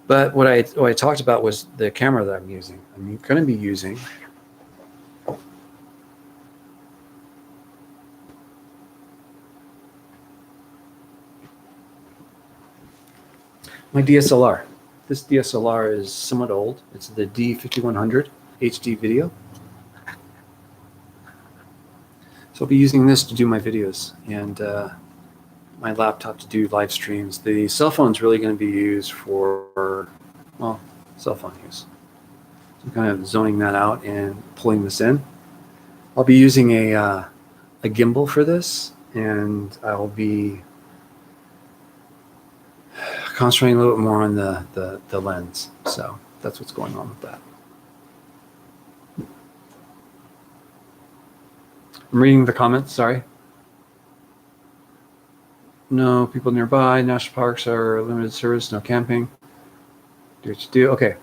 But what I talked about was the camera that I'm using. I'm going to be using my DSLR. This DSLR is somewhat old. It's the D5100 HD video. So I'll be using this to do my videos, and my laptop to do live streams. The cell phone's really going to be used for, well, cell phone use. So I'm kind of zoning that out and pulling this in. I'll be using a gimbal for this, and I'll be concentrating a little bit more on the lens. So that's what's going on with that. I'm reading the comments, sorry. No people nearby. National parks are limited service, no camping. Do what you do. Okay.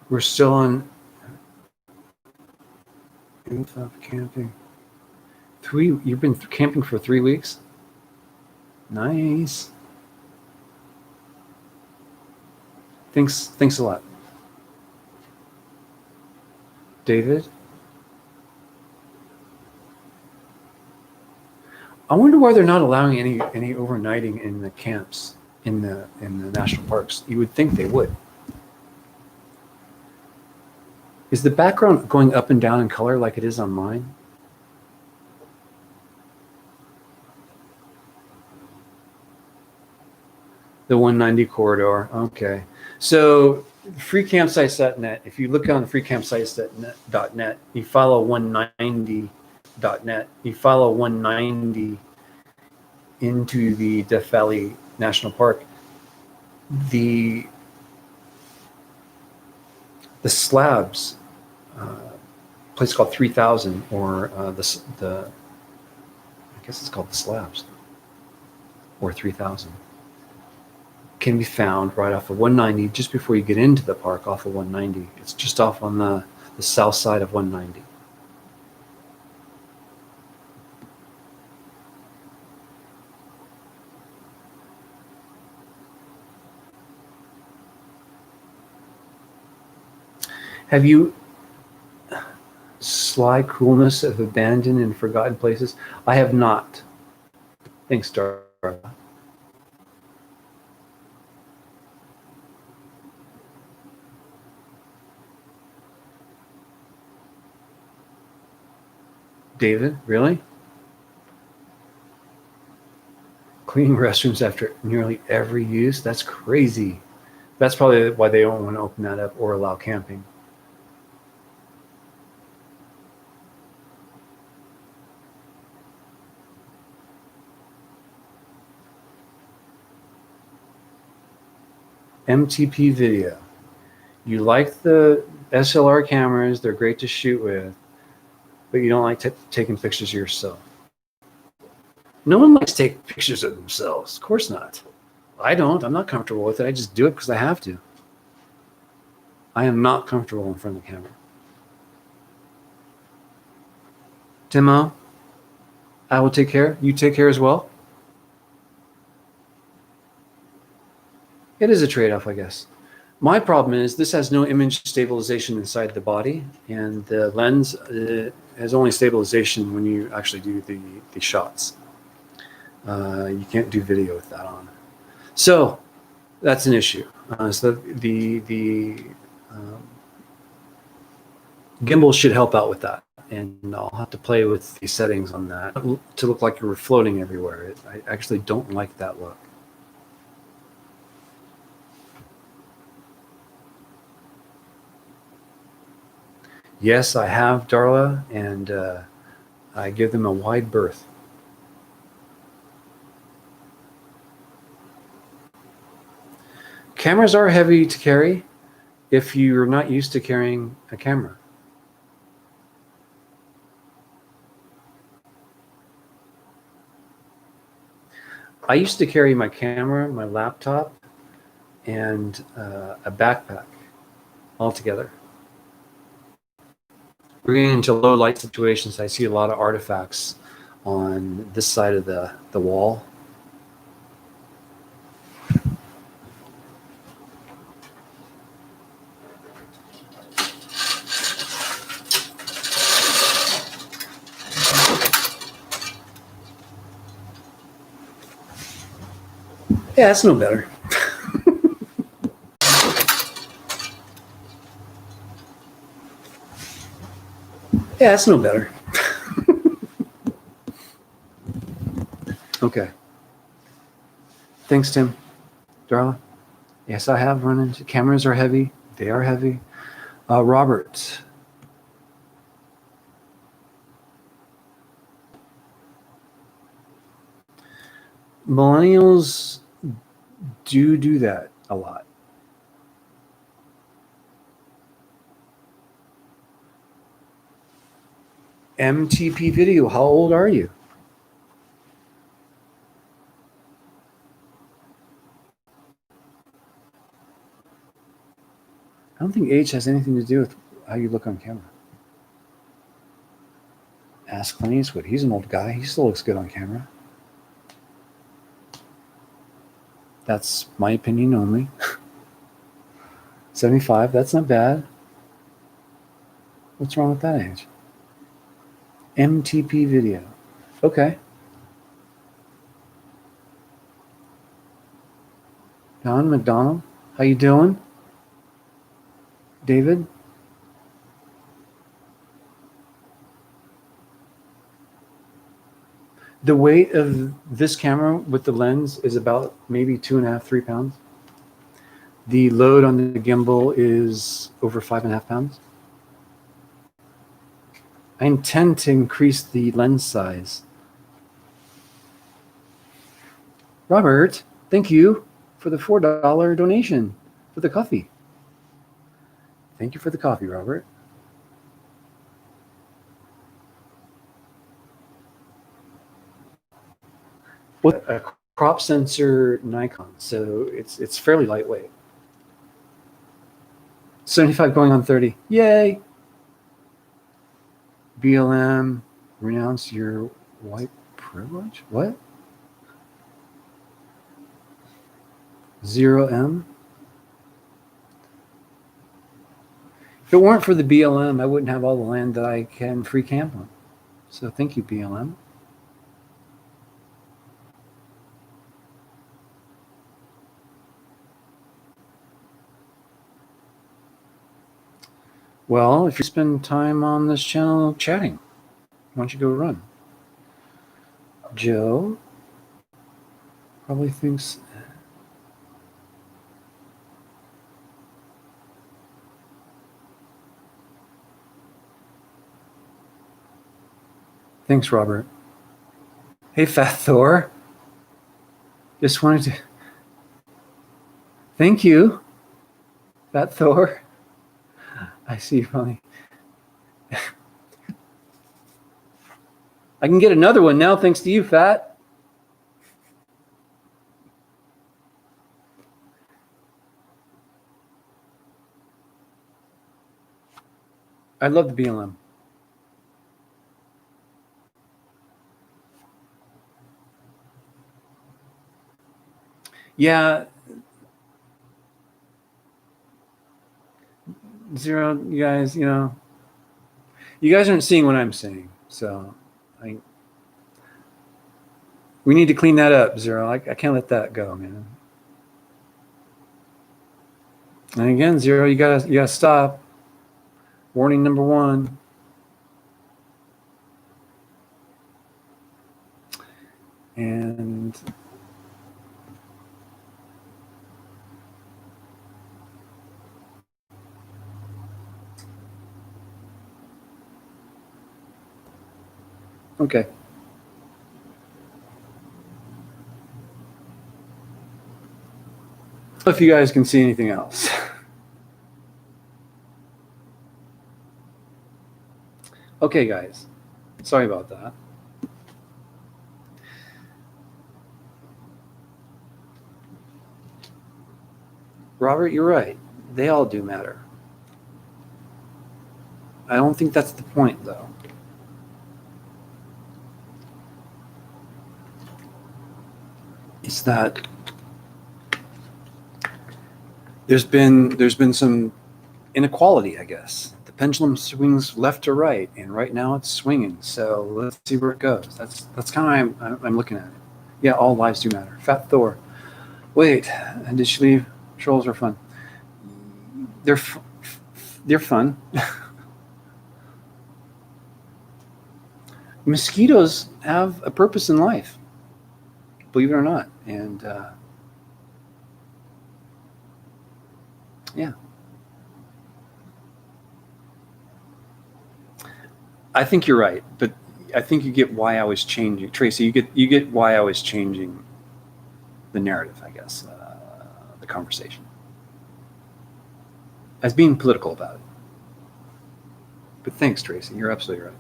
We're still on camping. You've been camping for 3 weeks? Nice. Thanks a lot. David? I wonder why they're not allowing any overnighting in the camps in the national parks. You would think they would. Is the background going up and down in color like it is on mine? The 190 corridor. Okay. So freecampsites.net, if you look on freecampsites.net, you follow 190.net, you follow 190 into the Death Valley National Park. The slabs, place called 3000, or I guess it's called the slabs, or 3000, can be found right off of 190 just before you get into the park off of 190. It's just off on the south side of 190. Have you sly coolness of abandoned and forgotten places? I have not. Thanks, Darla. David, really? Cleaning restrooms after nearly every use? That's crazy. That's probably why they don't want to open that up or allow camping. MTP video. You like the SLR cameras, they're great to shoot with, but you don't like taking pictures of yourself. No one likes taking pictures of themselves. Of course not. I don't. I'm not comfortable with it. I just do it because I have to. I am not comfortable in front of the camera. Timo, I will take care. You take care as well. It is a trade-off, I guess. My problem is this has no image stabilization inside the body, and the lens has only stabilization when you actually do the shots. You can't do video with that on. So that's an issue. So the gimbal should help out with that, and I'll have to play with the settings on that to look like you're floating everywhere. I actually don't like that look. Yes, I have, Darla, and I give them a wide berth. Cameras are heavy to carry if you're not used to carrying a camera. I used to carry my camera, my laptop, and a backpack all together. We're getting into low light situations. I see a lot of artifacts on this side of the wall. Yeah, that's no better. Yeah, that's no better. Okay. Thanks, Tim. Darla? Yes, I have run into cameras are heavy. They are heavy. Robert. Millennials do that a lot. MTP video, how old are you? I don't think age has anything to do with how you look on camera. Ask Clint Eastwood. He's an old guy. He still looks good on camera. That's my opinion only. 75, that's not bad. What's wrong with that age? MTP video. Okay. Don McDonald, how you doing? David? The weight of this camera with the lens is about maybe 2.5, 3 pounds. The load on the gimbal is over 5.5 pounds. I intend to increase the lens size. Robert, thank you for the $4 donation for the coffee. Thank you for the coffee, Robert. What a crop sensor Nikon, so it's fairly lightweight. 75 going on 30. Yay! BLM, renounce your white privilege? What? 0M? If it weren't for the BLM, I wouldn't have all the land that I can free camp on. So thank you, BLM. Well, if you spend time on this channel chatting, why don't you go run? Joe probably thinks... Thanks, Robert. Hey, Fat Thor. Just wanted to... Thank you, Fat Thor. I see you probably... I can get another one now thanks to you, Fat. I love the BLM. Yeah. Zero, you guys, you guys aren't seeing what I'm saying. So we need to clean that up, Zero. I can't let that go, man. And again, Zero, you gotta stop. Warning number 1. And okay. If you guys can see anything else. Okay, guys. Sorry about that. Robert, you're right. They all do matter. I don't think that's the point, though. It's that there's been some inequality, I guess. The pendulum swings left to right, and right now it's swinging. So let's see where it goes. That's kind of I'm looking at it. Yeah, all lives do matter. Fat Thor. Wait, and did she leave? Trolls are fun. They're fun. Mosquitoes have a purpose in life, believe it or not, and yeah. I think you're right, but I think you get why I was changing, Tracy. You get why I was changing the narrative, I guess, the conversation, as being political about it. But thanks, Tracy. You're absolutely right.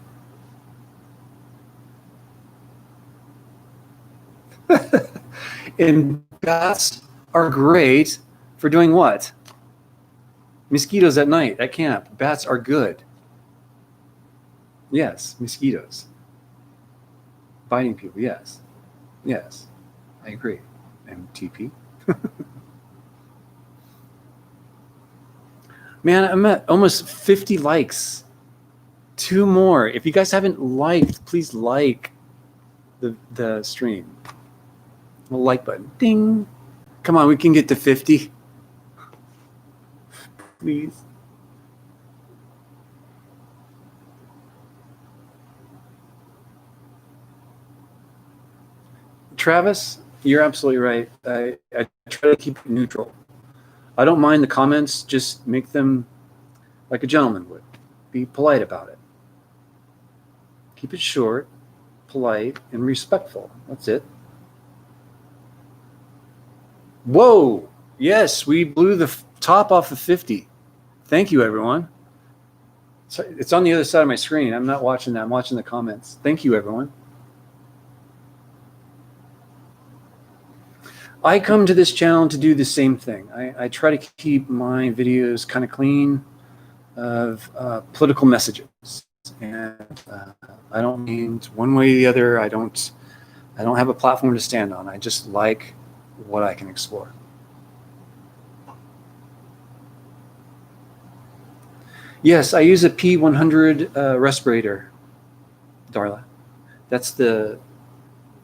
And bats are great for doing what? Mosquitoes at night at camp. Bats are good. Yes, mosquitoes. Biting people, yes. Yes, I agree. MTP. Man, I'm at almost 50 likes. 2 more. If you guys haven't liked, please like the stream. The like button. Ding. Come on, we can get to 50. Please. Travis, you're absolutely right. I try to keep it neutral. I don't mind the comments, just make them like a gentleman would. Be polite about it. Keep it short, polite, and respectful. That's it. Whoa! Yes, we blew the top off of 50. Thank you, everyone. So it's on the other side of my screen. I'm not watching that. I'm watching the comments. Thank you, everyone. I come to this channel to do the same thing. I try to keep my videos kind of clean of political messages. And I don't mean one way or the other. I don't have a platform to stand on. I just like what I can explore. Yes, I use a P100 respirator, Darla. That's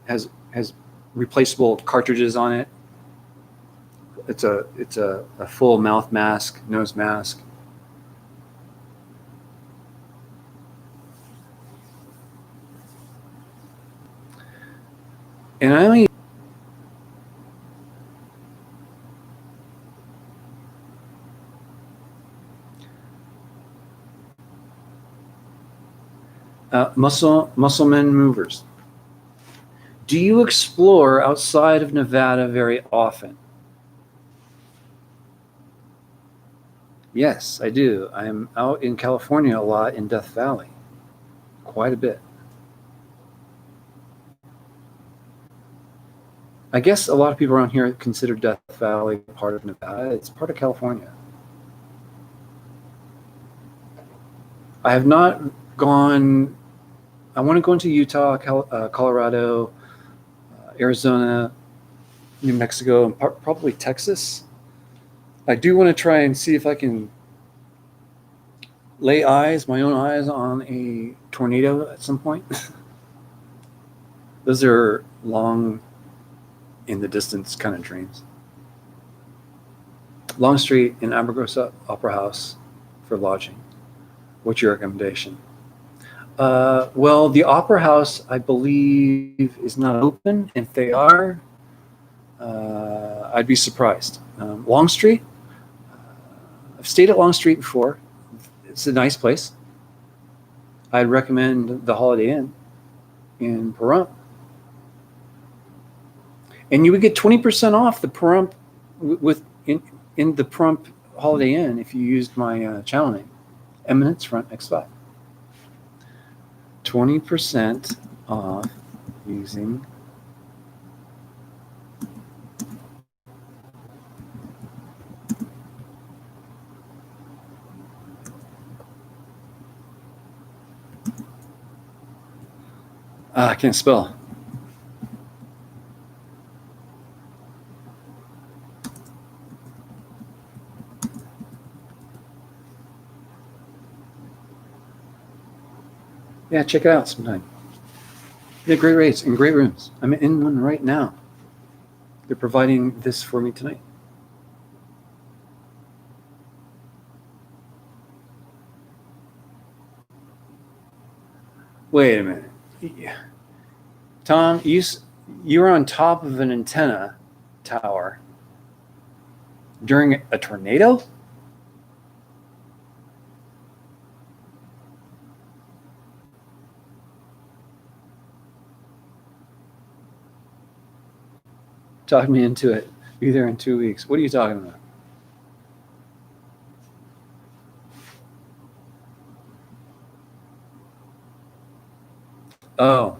has replaceable cartridges on it. It's a full mouth mask, nose mask. And I only musclemen movers. Do you explore outside of Nevada very often? Yes, I do. I'm out in California a lot in Death Valley, quite a bit. I guess a lot of people around here consider Death Valley part of Nevada. It's part of California. I have not gone. I want to go into Utah, Colorado, Arizona, New Mexico, and probably Texas. I do want to try and see if I can lay my own eyes on a tornado at some point. Those are long in the distance kind of dreams. Longstreet in Amargosa Opera House for lodging. What's your recommendation? Well, the Opera House, I believe, is not open. If they are, I'd be surprised. Longstreet, I've stayed at Longstreet before. It's a nice place. I'd recommend the Holiday Inn in Pahrump. And you would get 20% off the Pahrump in the Pahrump Holiday Inn if you used my channel name, Eminence Front X5. 20% off using I can't spell. Yeah, check it out sometime. They have great rates and great rooms. I'm in one right now. They're providing this for me tonight. Wait a minute. Tom, you were on top of an antenna tower during a tornado? Talk me into it. Be there in 2 weeks. What are you talking about? Oh.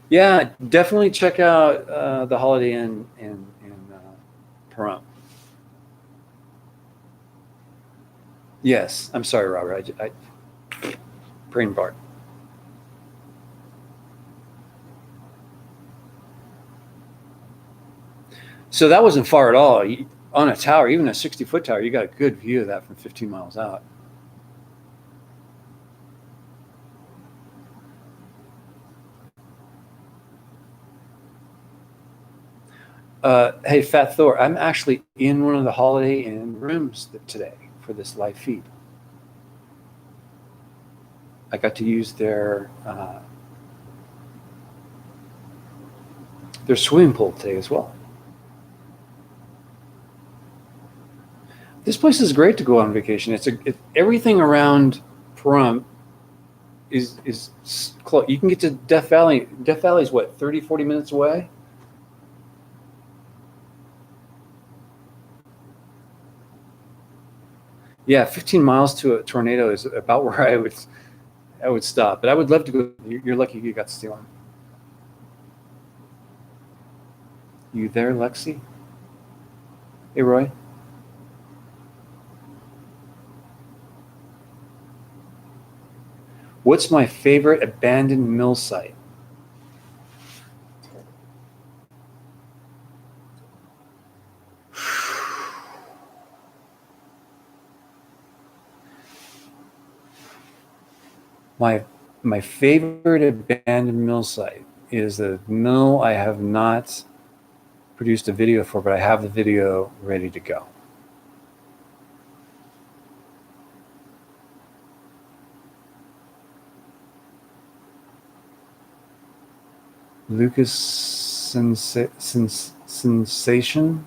Yeah, definitely check out the Holiday Inn in Pahrump. Yes, I'm sorry, Robert. I brain Bart. So that wasn't far at all. on a tower, even a 60-foot tower, you got a good view of that from 15 miles out. Hey, Fat Thor, I'm actually in one of the Holiday Inn rooms today for this live feed. I got to use their swimming pool today as well. This place is great to go on vacation. Everything around Pahrump is close. You can get to Death Valley. Death Valley is what, 30, 40 minutes away? Yeah, 15 miles to a tornado is about where I would stop. But I would love to go. You're lucky you got to stay on. You there, Lexi? Hey, Roy. What's my favorite abandoned mill site? My favorite abandoned mill site is a mill I have not produced a video for, but I have the video ready to go. Lucas Sensation.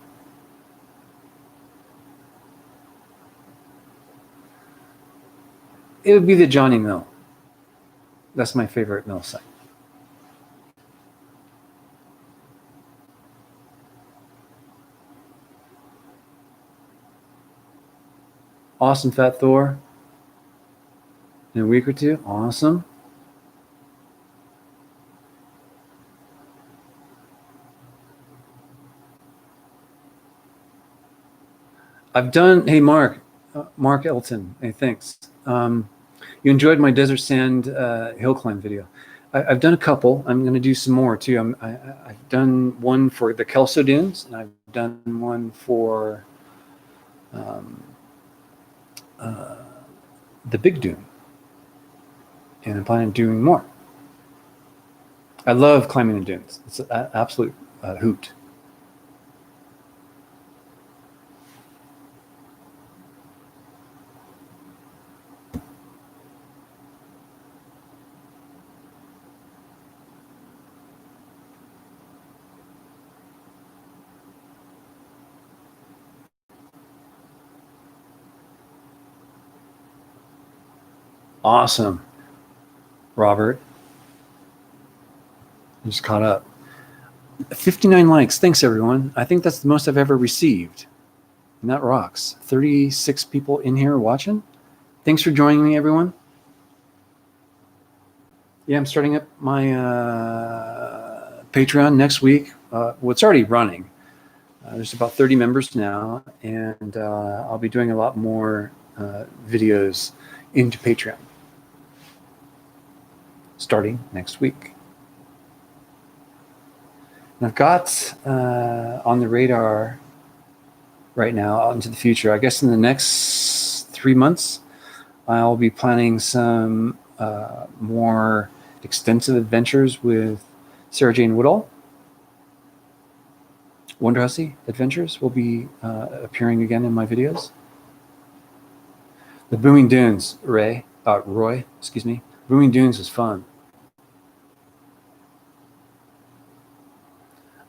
It would be the Johnny Mill. That's my favorite mill site. Awesome, Fat Thor. In a week or two. Awesome. I've done, hey, Mark Elton, hey, thanks. You enjoyed my desert sand hill climb video. I've done a couple. I'm going to do some more too. I've done one for the Kelso Dunes, and I've done one for the Big Dune, and I'm planning on doing more. I love climbing the dunes. It's an absolute hoot. Awesome, Robert. I just caught up. 59 likes. Thanks, everyone. I think that's the most I've ever received. And that rocks. 36 people in here watching. Thanks for joining me, everyone. Yeah, I'm starting up my Patreon next week. Well, it's already running. There's about 30 members now, and I'll be doing a lot more videos into Patreon starting next week. And I've got on the radar right now out into the future, I guess in the next 3 months, I'll be planning some more extensive adventures with Sarah Jane Woodall. Wonder Hussy Adventures will be appearing again in my videos. The Booming Dunes, Roy, excuse me. Booming Dunes was fun.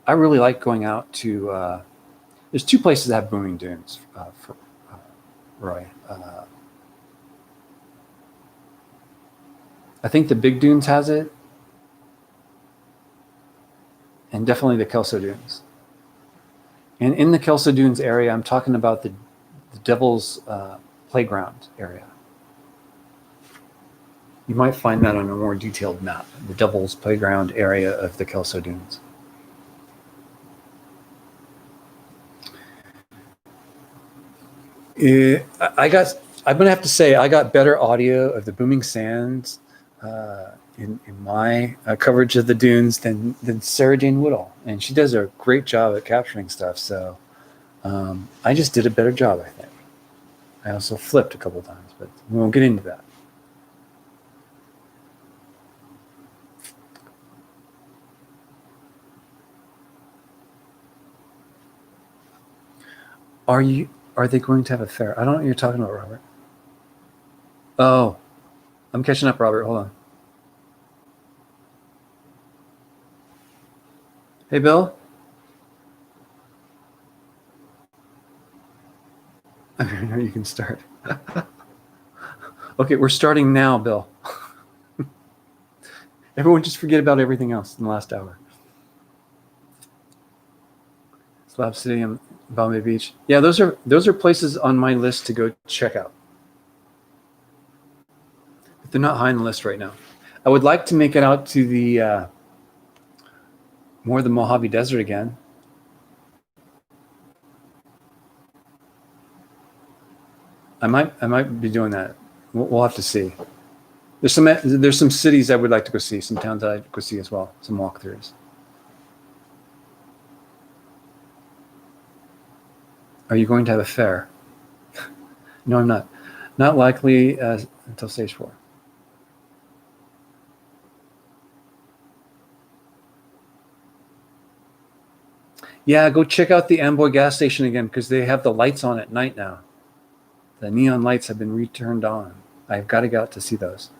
I really like going out to, there's two places that have Booming Dunes for Roy. I think the Big Dunes has it, and definitely the Kelso Dunes. And in the Kelso Dunes area, I'm talking about the Devil's Playground area. You might find that on a more detailed map, the Devil's Playground area of the Kelso Dunes. I'm going to have to say I got better audio of the booming sands in my coverage of the dunes than Sarah Jane Woodall. And she does a great job at capturing stuff. So I just did a better job, I think. I also flipped a couple times, but we won't get into that. Are they going to have a fair? I don't know what you're talking about, Robert. Oh, I'm catching up, Robert. Hold on. Hey, Bill. You can start. Okay, we're starting now, Bill. Everyone just forget about everything else in the last hour. Slab City and Bombay Beach. Yeah, those are places on my list to go check out. But they're not high on the list right now. I would like to make it out to the more the Mojave Desert again. I might be doing that. We'll have to see. There's some cities I would like to go see, some towns I'd like to go see as well, some walkthroughs. Are you going to have a fair? No, I'm not. Not likely until stage 4. Yeah, go check out the Amboy gas station again because they have the lights on at night now. The neon lights have been returned on. I've got to go out to see those.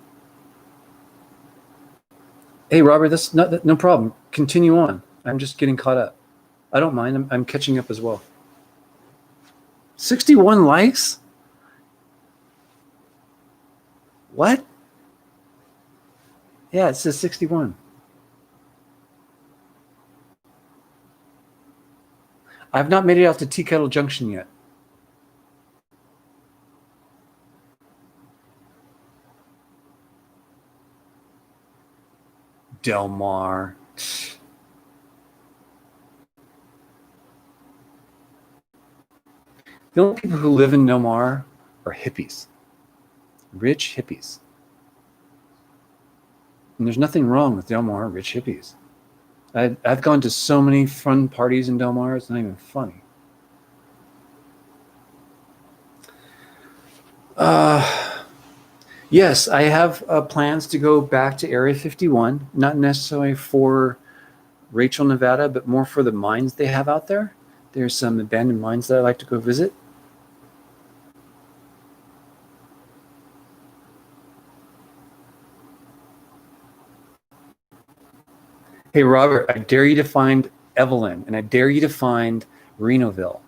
Hey, Robert, that's no problem. Continue on. I'm just getting caught up. I don't mind. I'm catching up as well. 61 likes? What? Yeah, it says 61. I've not made it out to Tea Kettle Junction yet. Del Mar. The only people who live in Del Mar are hippies. Rich hippies. And there's nothing wrong with Del Mar, rich hippies. I've gone to so many fun parties in Del Mar, it's not even funny. Yes, I have plans to go back to Area 51, not necessarily for Rachel, Nevada, but more for the mines they have out there. There's some abandoned mines that I'd like to go visit. Hey, Robert, I dare you to find Evelyn, and I dare you to find Renoville.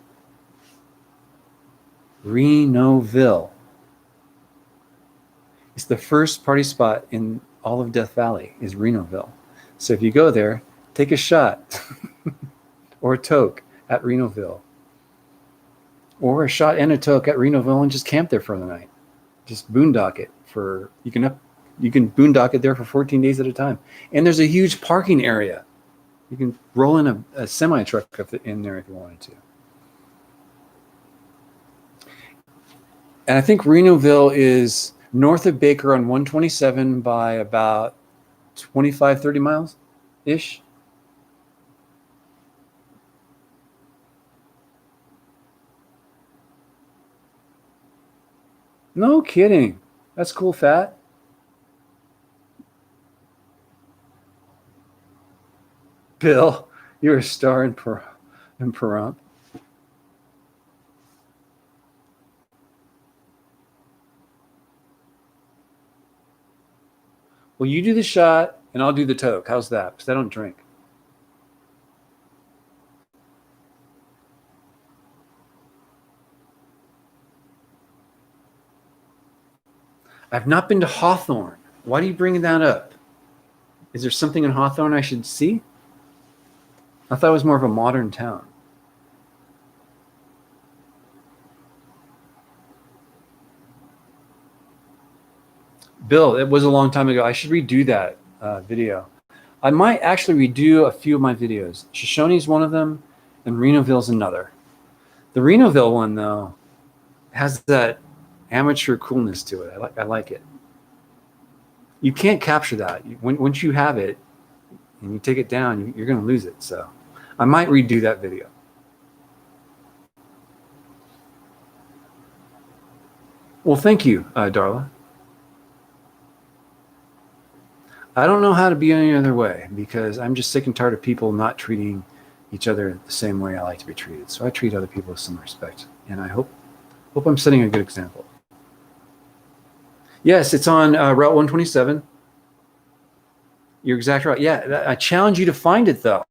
Renoville. It's the first party spot in all of Death Valley is Renoville. So if you go there, take a shot or a toke at Renoville. Or a shot and a toke at Renoville and just camp there for the night. Just boondock it for you can boondock it there for 14 days at a time. And there's a huge parking area. You can roll in a semi truck in there if you wanted to. And I think Renoville is north of Baker on 127 by about 25, 30 miles ish. No kidding. That's cool, Fat. Bill, you're a star in Pahrump. Well, you do the shot and I'll do the toke. How's that? Because I don't drink. I've not been to Hawthorne. Why are you bringing that up? Is there something in Hawthorne I should see? I thought it was more of a modern town. Bill, it was a long time ago. I should redo that video. I might actually redo a few of my videos. Shoshone's one of them, and Renoville's another. The Renoville one, though, has that amateur coolness to it. I like it. You can't capture that. Once you have it and you take it down, you're going to lose it. So I might redo that video. Well, thank you, Darla. I don't know how to be any other way because I'm just sick and tired of people not treating each other the same way I like to be treated. So I treat other people with some respect, and I hope I'm setting a good example. Yes, it's on Route 127. You're exactly right. Yeah, I challenge you to find it though.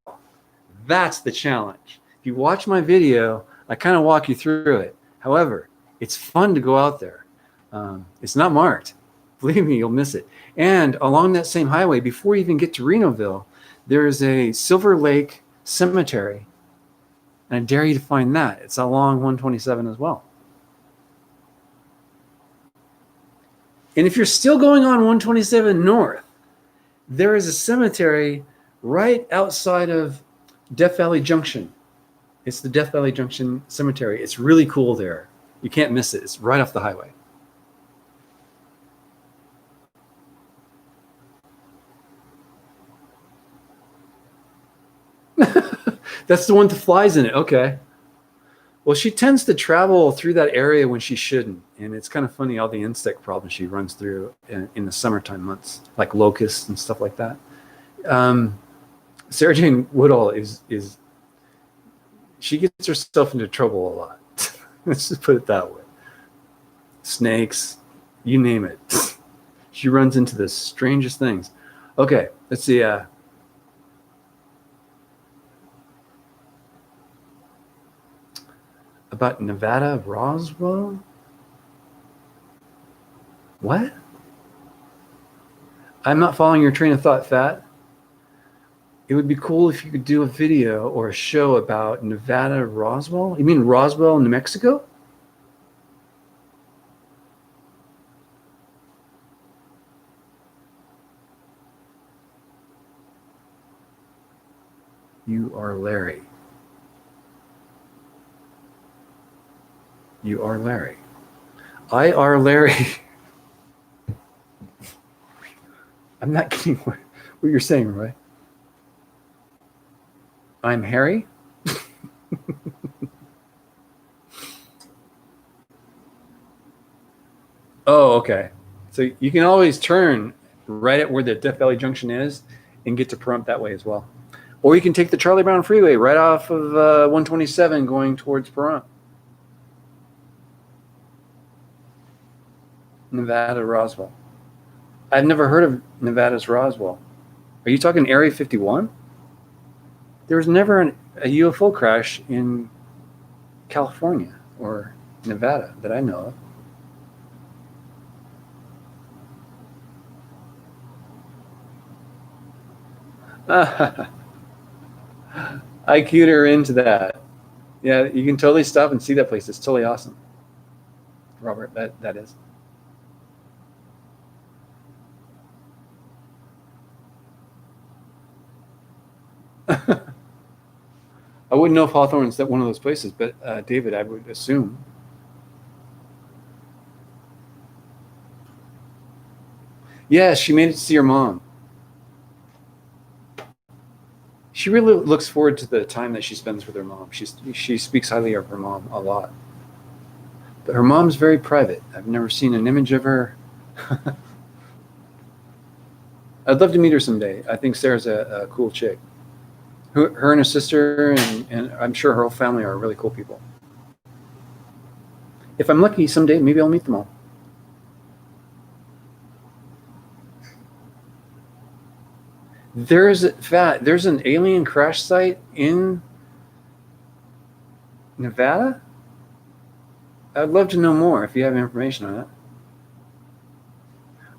That's the challenge. If you watch my video, I kind of walk you through it. However, it's fun to go out there. It's not marked. Believe me, you'll miss it. And along that same highway, before you even get to Renoville, there's a Silver Lake Cemetery. And I dare you to find that. It's along 127 as well. And if you're still going on 127 north, there is a cemetery right outside of Death Valley Junction. It's the Death Valley Junction Cemetery. It's really cool there. You can't miss it. It's right off the highway. That's the one that flies in it. Okay. Well, she tends to travel through that area when she shouldn't. And it's kind of funny all the insect problems she runs through in the summertime months, like locusts and stuff like that. Sarah Jane Woodall is she gets herself into trouble a lot. Let's just put it that way. Snakes, you name it. She runs into the strangest things. Okay, let's see. About Nevada Roswell? What? I'm not following your train of thought, Fat. It would be cool if you could do a video or a show about Nevada Roswell. You mean Roswell, New Mexico? You are Larry. You are Larry. I are Larry. I'm not getting what you're saying, Roy. I'm Harry. Oh, okay. So you can always turn right at where the Death Valley Junction is and get to Pahrump that way as well. Or you can take the Charlie Brown Freeway right off of 127 going towards Pahrump. Nevada Roswell. I've never heard of Nevada's Roswell. Are you talking Area 51? There was never a UFO crash in California or Nevada that I know of. I cued her into that. Yeah, you can totally stop and see that place. It's totally awesome. Robert, that is. I wouldn't know if Hawthorne's at one of those places, but David, I would assume. Yeah, she made it to see her mom. She really looks forward to the time that she spends with her mom. She speaks highly of her mom a lot. But her mom's very private. I've never seen an image of her. I'd love to meet her someday. I think Sarah's a cool chick. Her and her sister, and I'm sure her whole family are really cool people. If I'm lucky someday, maybe I'll meet them all. There's an alien crash site in Nevada. I'd love to know more if you have information on it.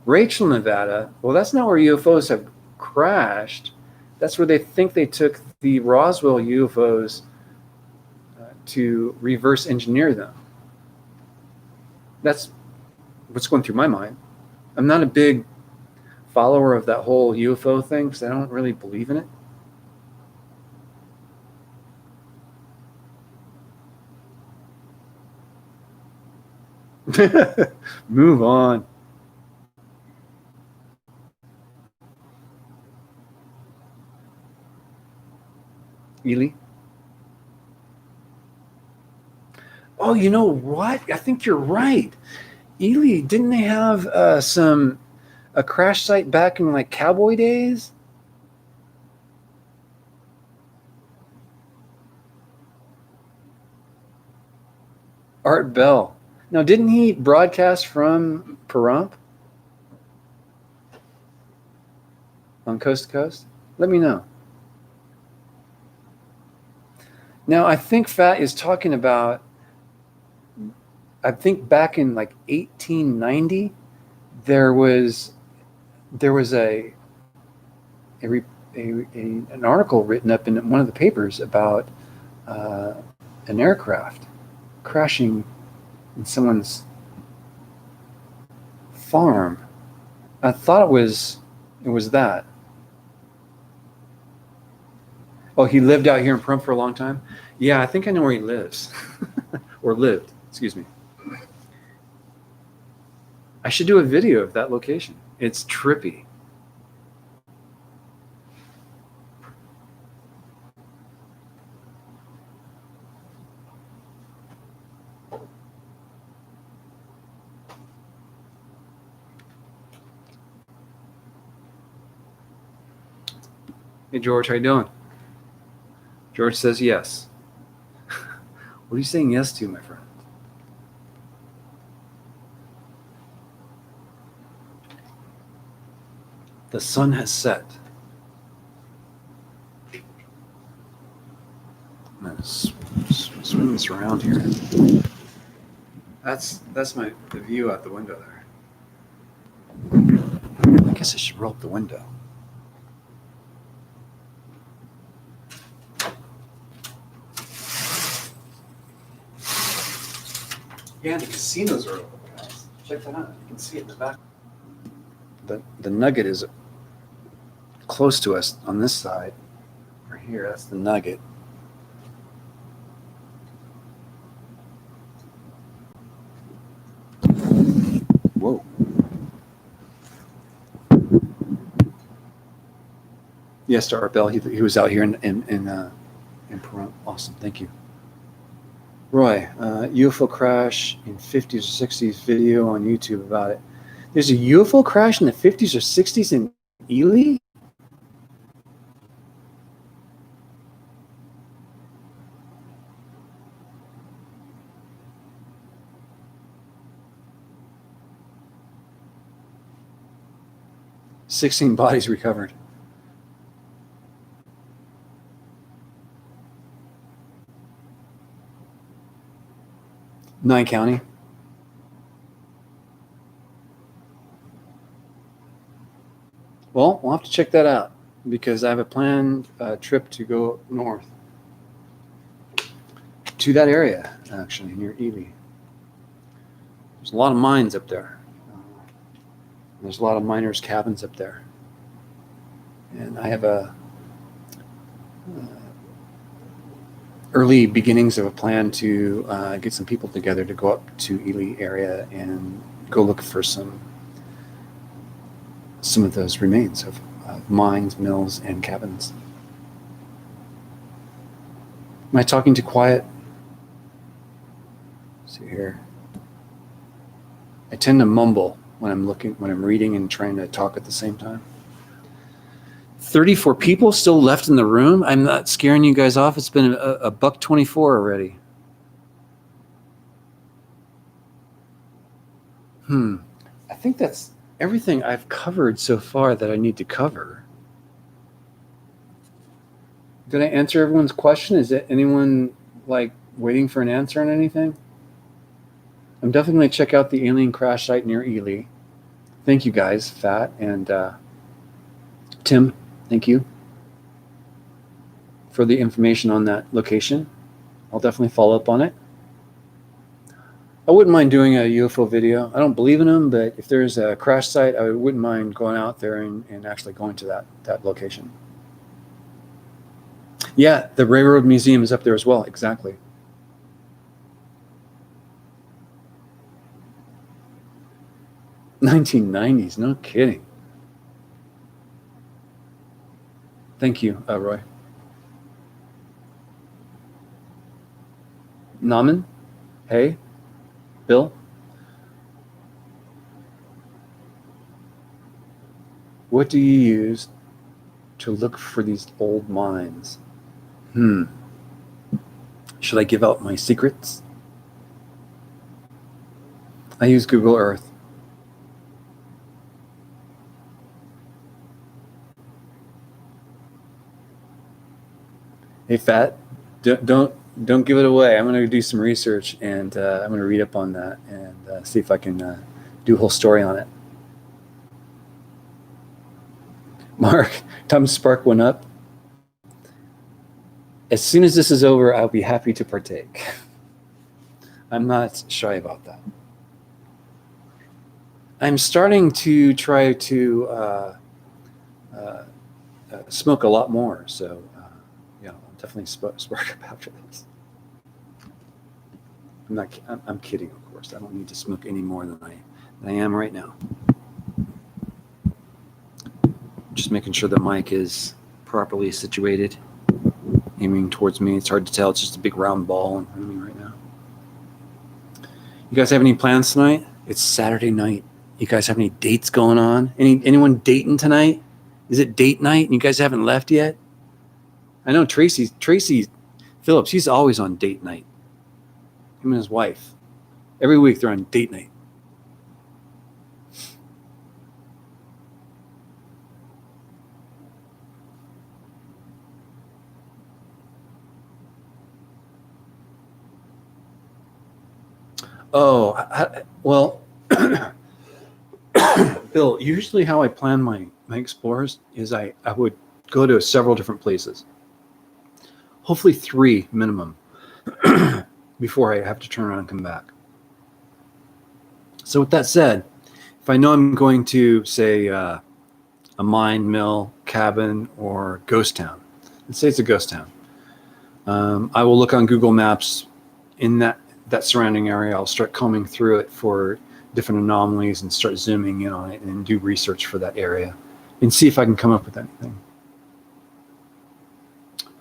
Rachel, Nevada. Well, that's not where UFOs have crashed. That's where they think they took the Roswell UFOs to reverse engineer them. That's what's going through my mind. I'm not a big follower of that whole UFO thing because I don't really believe in it. Move on. Ely? Oh, you know what? I think you're right. Ely, didn't they have a crash site back in like cowboy days? Art Bell. Now, didn't he broadcast from Pahrump on Coast to Coast? Let me know. Now, I think Fat is talking about, I think back in like 1890, there was an article written up in one of the papers about uh, an aircraft crashing in someone's farm. I thought it was that. Oh, he lived out here in Pahrump for a long time? Yeah, I think I know where he lives. Or lived, excuse me. I should do a video of that location. It's trippy. Hey, George, how you doing? George says yes. What are you saying yes to, my friend? The sun has set. I'm gonna swing this around here. That's the view out the window there. I guess I should roll up the window. Yeah, the casinos are open, guys. Check that out. You can see it in the back. The Nugget is close to us on this side. Right here, that's the Nugget. Whoa. Yes, to Art Bell. He was out here in Pahrump. Awesome. Thank you. Roy, UFO crash in 50s or 60s video on YouTube about it. There's a UFO crash in the 50s or 60s in Ely? "16 bodies recovered." Nye County. Well, we'll have to check that out because I have a planned trip to go north to that area, actually, near Ely. There's a lot of mines up there. There's a lot of miners' cabins up there. And I have early beginnings of a plan to get some people together to go up to Ely area and go look for some of those remains of mines, mills, and cabins. Am I talking too quiet? Let's see here. I tend to mumble when I'm reading and trying to talk at the same time. 34 people still left in the room. I'm not scaring you guys off. It's been a $1.24 already. I think that's everything I've covered so far that I need to cover. Did I answer everyone's question? Is it anyone like waiting for an answer on anything? I'm definitely going to check out the alien crash site near Ely. Thank you guys, Fat and Tim. Thank you for the information on that location. I'll definitely follow up on it. I wouldn't mind doing a UFO video. I don't believe in them, but if there's a crash site, I wouldn't mind going out there and actually going to that location. Yeah, the Railroad Museum is up there as well. Exactly. "1990s, no kidding." Thank you, Roy. Naman? Hey? Bill? What do you use to look for these old mines? Should I give out my secrets? I use Google Earth. Hey, Fat, don't give it away. I'm going to do some research, and I'm going to read up on that and see if I can do a whole story on it. Mark, Tom Spark went up. As soon as this is over, I'll be happy to partake. I'm not shy about that. I'm starting to try to smoke a lot more, so I'll definitely spark up after this. I'm kidding, of course. I don't need to smoke any more than I am right now. Just making sure the mic is properly situated, aiming towards me. It's hard to tell. It's just a big round ball in front of me right now. You guys have any plans tonight? It's Saturday night. You guys have any dates going on? Anyone dating tonight? Is it date night and you guys haven't left yet? I know Tracy Phillips, he's always on date night. Him and his wife. Every week they're on date night. Oh, well, Bill, usually how I plan my explores is I would go to several different places. Hopefully 3 minimum before I have to turn around and come back. So with that said, if I know I'm going to, say, a mine, mill, cabin, or ghost town, let's say it's a ghost town, I will look on Google Maps in that surrounding area. I'll start combing through it for different anomalies and start zooming in on it and do research for that area and see if I can come up with anything.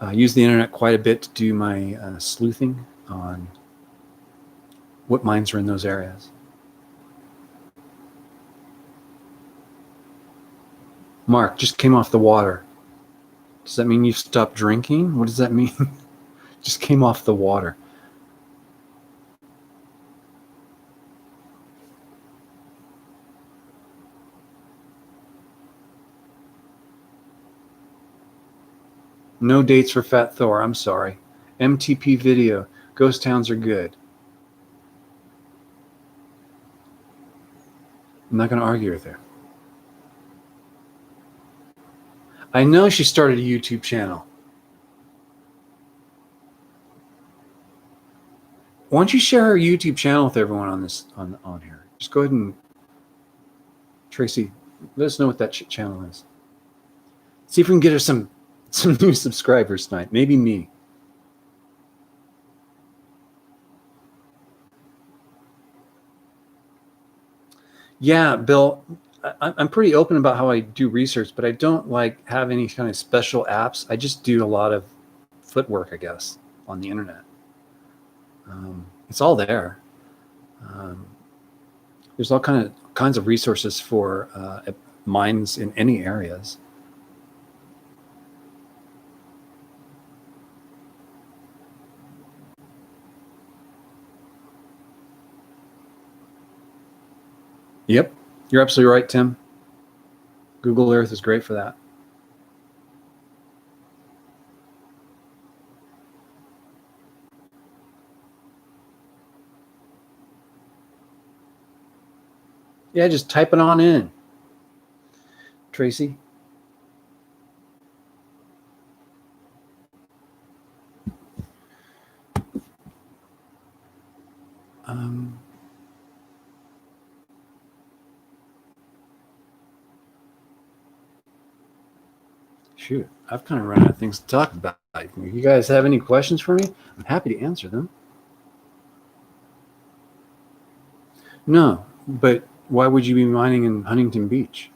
I use the internet quite a bit to do my sleuthing on what mines are in those areas. Mark, just came off the water. Does that mean you stopped drinking? What does that mean? Just came off the water. No dates for Fat Thor, I'm sorry. MTP video, ghost towns are good. I'm not going to argue with her. I know she started a YouTube channel. Why don't you share her YouTube channel with everyone on here? Just go ahead and, Tracy, let us know what that channel is. See if we can get her some new subscribers tonight. Maybe me. Yeah, Bill, I'm pretty open about how I do research, but I don't have any kind of special apps. I just do a lot of footwork, I guess, on the internet. It's all there. There's all kinds of resources for mines in any areas. Yep, you're absolutely right, Tim. Google Earth is great for that. Yeah, just type it on in, Tracy. Shoot, I've kind of run out of things to talk about. You guys have any questions for me? I'm happy to answer them. No, but why would you be mining in Huntington Beach?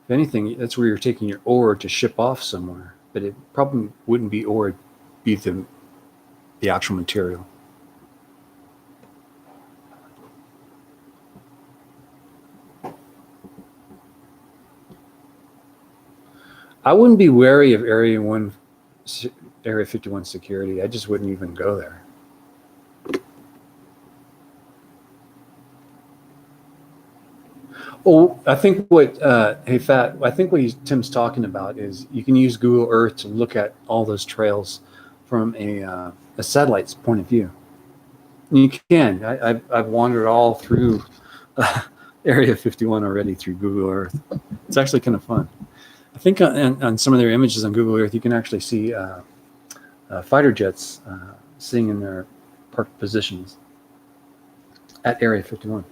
If anything, that's where you're taking your ore to ship off somewhere. But it probably wouldn't be ore, it'd be the actual material. I wouldn't be wary of Area 51 security. I just wouldn't even go there. Oh, I think what Tim's talking about is you can use Google Earth to look at all those trails from a satellite's point of view. And you can. I've wandered all through Area 51 already through Google Earth. It's actually kind of fun. I think on some of their images on Google Earth, you can actually see fighter jets sitting in their parked positions at Area 51.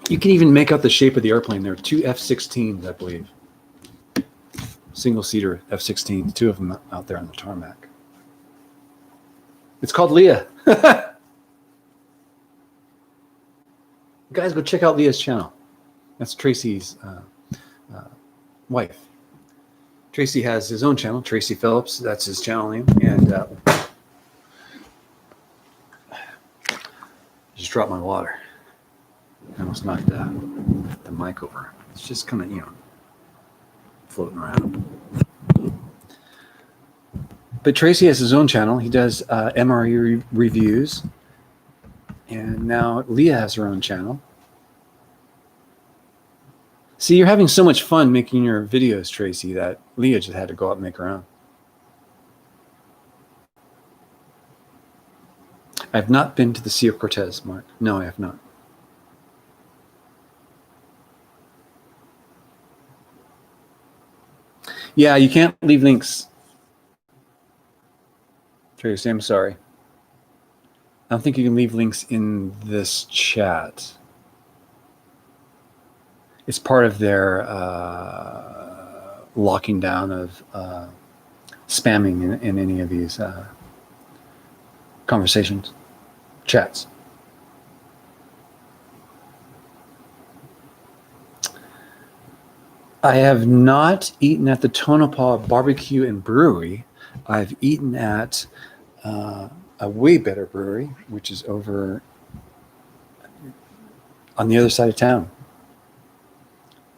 You can even make out the shape of the airplane. There are two F-16s, I believe. Single-seater F-16s, two of them out there on the tarmac. It's called Leah. Guys, go check out Leah's channel. That's Tracy's wife. Tracy has his own channel, Tracy Phillips. That's his channel name. And just dropped my water. I almost knocked the mic over. It's just kind of, floating around. But Tracy has his own channel. He does MRE reviews. And now Leah has her own channel. See, you're having so much fun making your videos, Tracy, that Leah just had to go out and make her own. I have not been to the Sea of Cortez, Mark. No, I have not. Yeah, you can't leave links. Tracy, I'm sorry. I don't think you can leave links in this chat. It's part of their locking down of spamming in any of these conversations, chats. I have not eaten at the Tonopah Barbecue and Brewery. I've eaten at a way better brewery, which is over on the other side of town.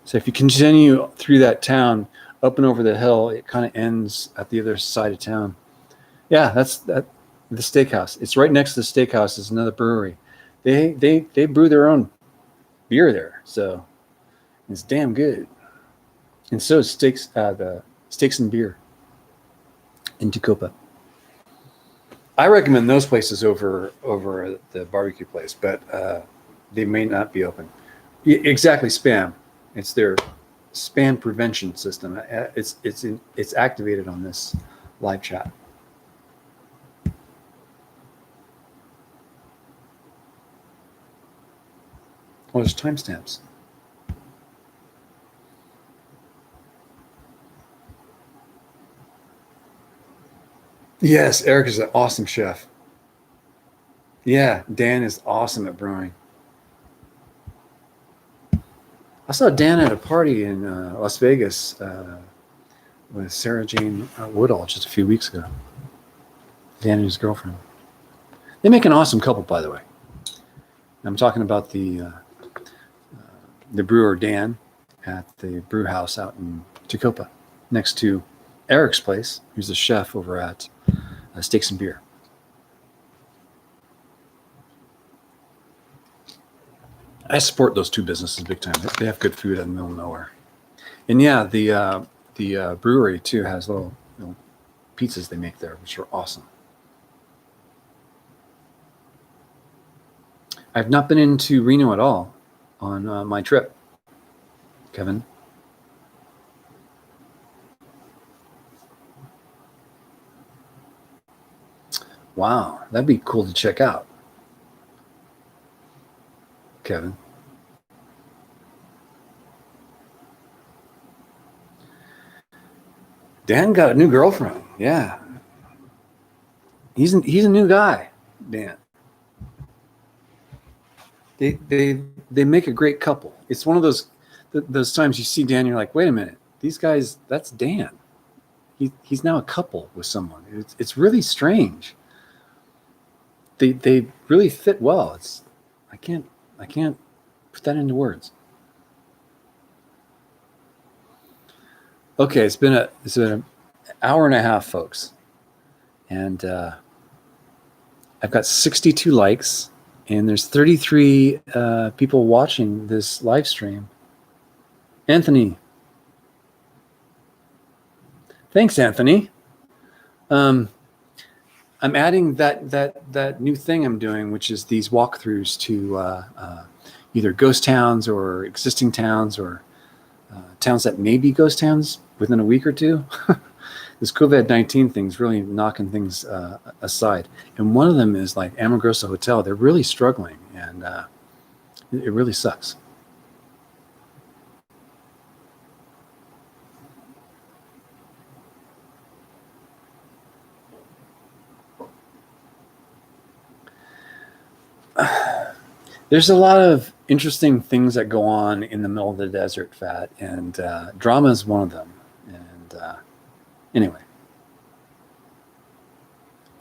So if you continue through that town, up and over the hill, it kind of ends at the other side of town. Yeah, that's the steakhouse. It's right next to the steakhouse is another brewery. They brew their own beer there, so it's damn good. And so is the Steaks and Beer in Tacoma. I recommend those places over the barbecue place, but they may not be open. Exactly, spam. It's their spam prevention system. It's activated on this live chat. Oh, there's timestamps. Yes, Eric is an awesome chef. Yeah, Dan is awesome at brewing. I saw Dan at a party in Las Vegas with Sarah Jane Woodall just a few weeks ago. Dan and his girlfriend. They make an awesome couple, by the way. I'm talking about the brewer Dan at the brew house out in Tacoma, next to Eric's place, who's the chef over at Steaks and Beer. I support those two businesses big time. They have good food in the middle of nowhere. And yeah, the brewery too has little pizzas they make there, which are awesome. I've not been into Reno at all on my trip, Kevin. Wow, that'd be cool to check out, Kevin. Dan got a new girlfriend. Yeah, he's a new guy, Dan. They make a great couple. It's one of those times you see Dan, you're like, wait a minute, these guys, that's Dan. He's now a couple with someone. It's really strange. They really fit well. I can't put that into words. Okay, it's been an hour and a half, folks, and I've got 62 likes, and there's 33 people watching this live stream. Anthony, thanks, Anthony. I'm adding that new thing I'm doing, which is these walkthroughs to either ghost towns or existing towns or towns that may be ghost towns within a week or two. This COVID-19 thing's really knocking things aside. And one of them is like Amagrosa Hotel. They're really struggling, and it really sucks. There's a lot of interesting things that go on in the middle of the desert, Fat, and drama is one of them. And anyway.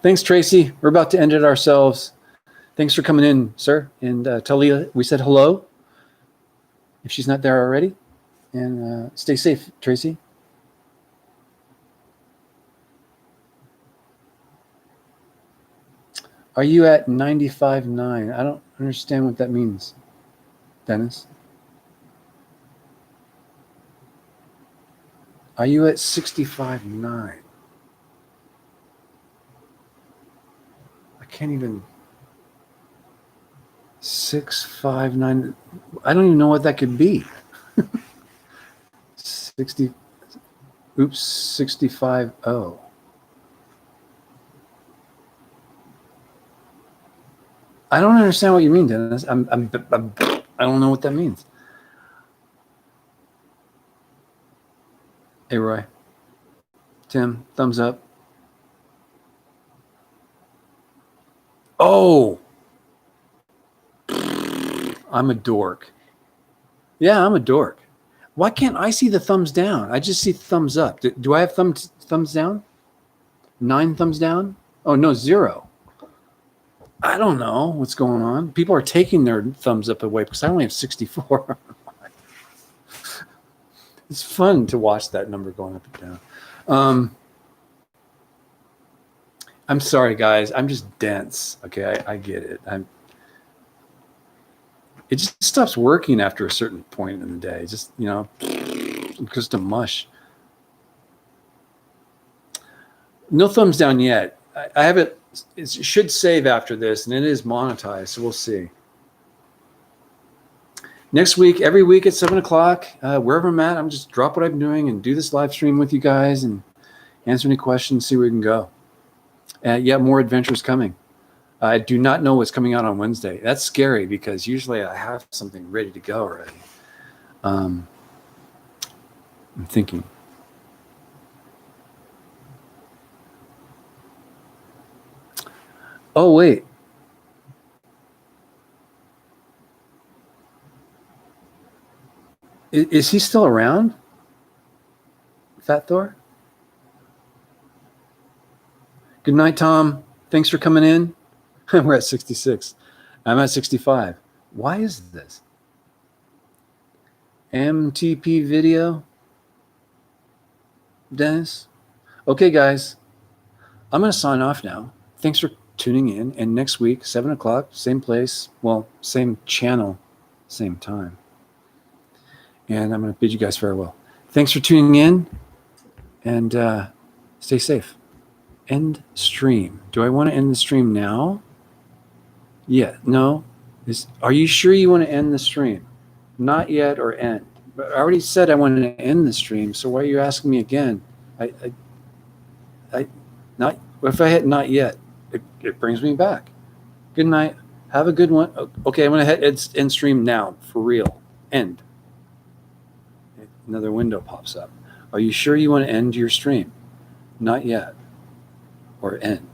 Thanks, Tracy. We're about to end it ourselves. Thanks for coming in, sir. And tell Leah we said hello, if she's not there already. And stay safe, Tracy. Are you at 95.9? I don't understand what that means, Dennis. Are you at 65.9? I can't even. 659. I don't even know what that could be. 60. Oops, 65. Oh. I don't understand what you mean, Dennis. I don't know what that means. Hey, Roy. Tim, thumbs up. Oh. I'm a dork. Yeah, I'm a dork. Why can't I see the thumbs down? I just see thumbs up. Do I have thumbs down? 9 thumbs down? Oh, no, 0. I don't know what's going on. People are taking their thumbs up away because I only have 64. It's fun to watch that number going up and down. I'm sorry, guys. I'm just dense. Okay, I get it. It just stops working after a certain point in the day. Just, just a mush. No thumbs down yet. I have it. It should save after this, and it is monetized, so we'll see. Next week, every week at 7 o'clock, wherever I'm at, I'm just drop what I'm doing and do this live stream with you guys and answer any questions, see where we can go. Yeah, more adventures coming. I do not know what's coming out on Wednesday. That's scary because usually I have something ready to go already. I'm thinking. Oh, wait. Is he still around? Fat Thor? Good night, Tom. Thanks for coming in. We're at 66. I'm at 65. Why is this? MTP video? Dennis? Okay, guys. I'm going to sign off now. Thanks for tuning in. And next week, 7 o'clock, same place. Well, same channel, same time. And I'm going to bid you guys farewell. Thanks for tuning in. And stay safe. End stream. Do I want to end the stream now? Yeah, no. Are you sure you want to end the stream? Not yet or end. But I already said I wanted to end the stream, so why are you asking me again? Not. If I hit not yet, it brings me back. Good night. Have a good one. Okay, I'm going to hit end stream now, for real. End. Another window pops up. Are you sure you want to end your stream? Not yet. Or end.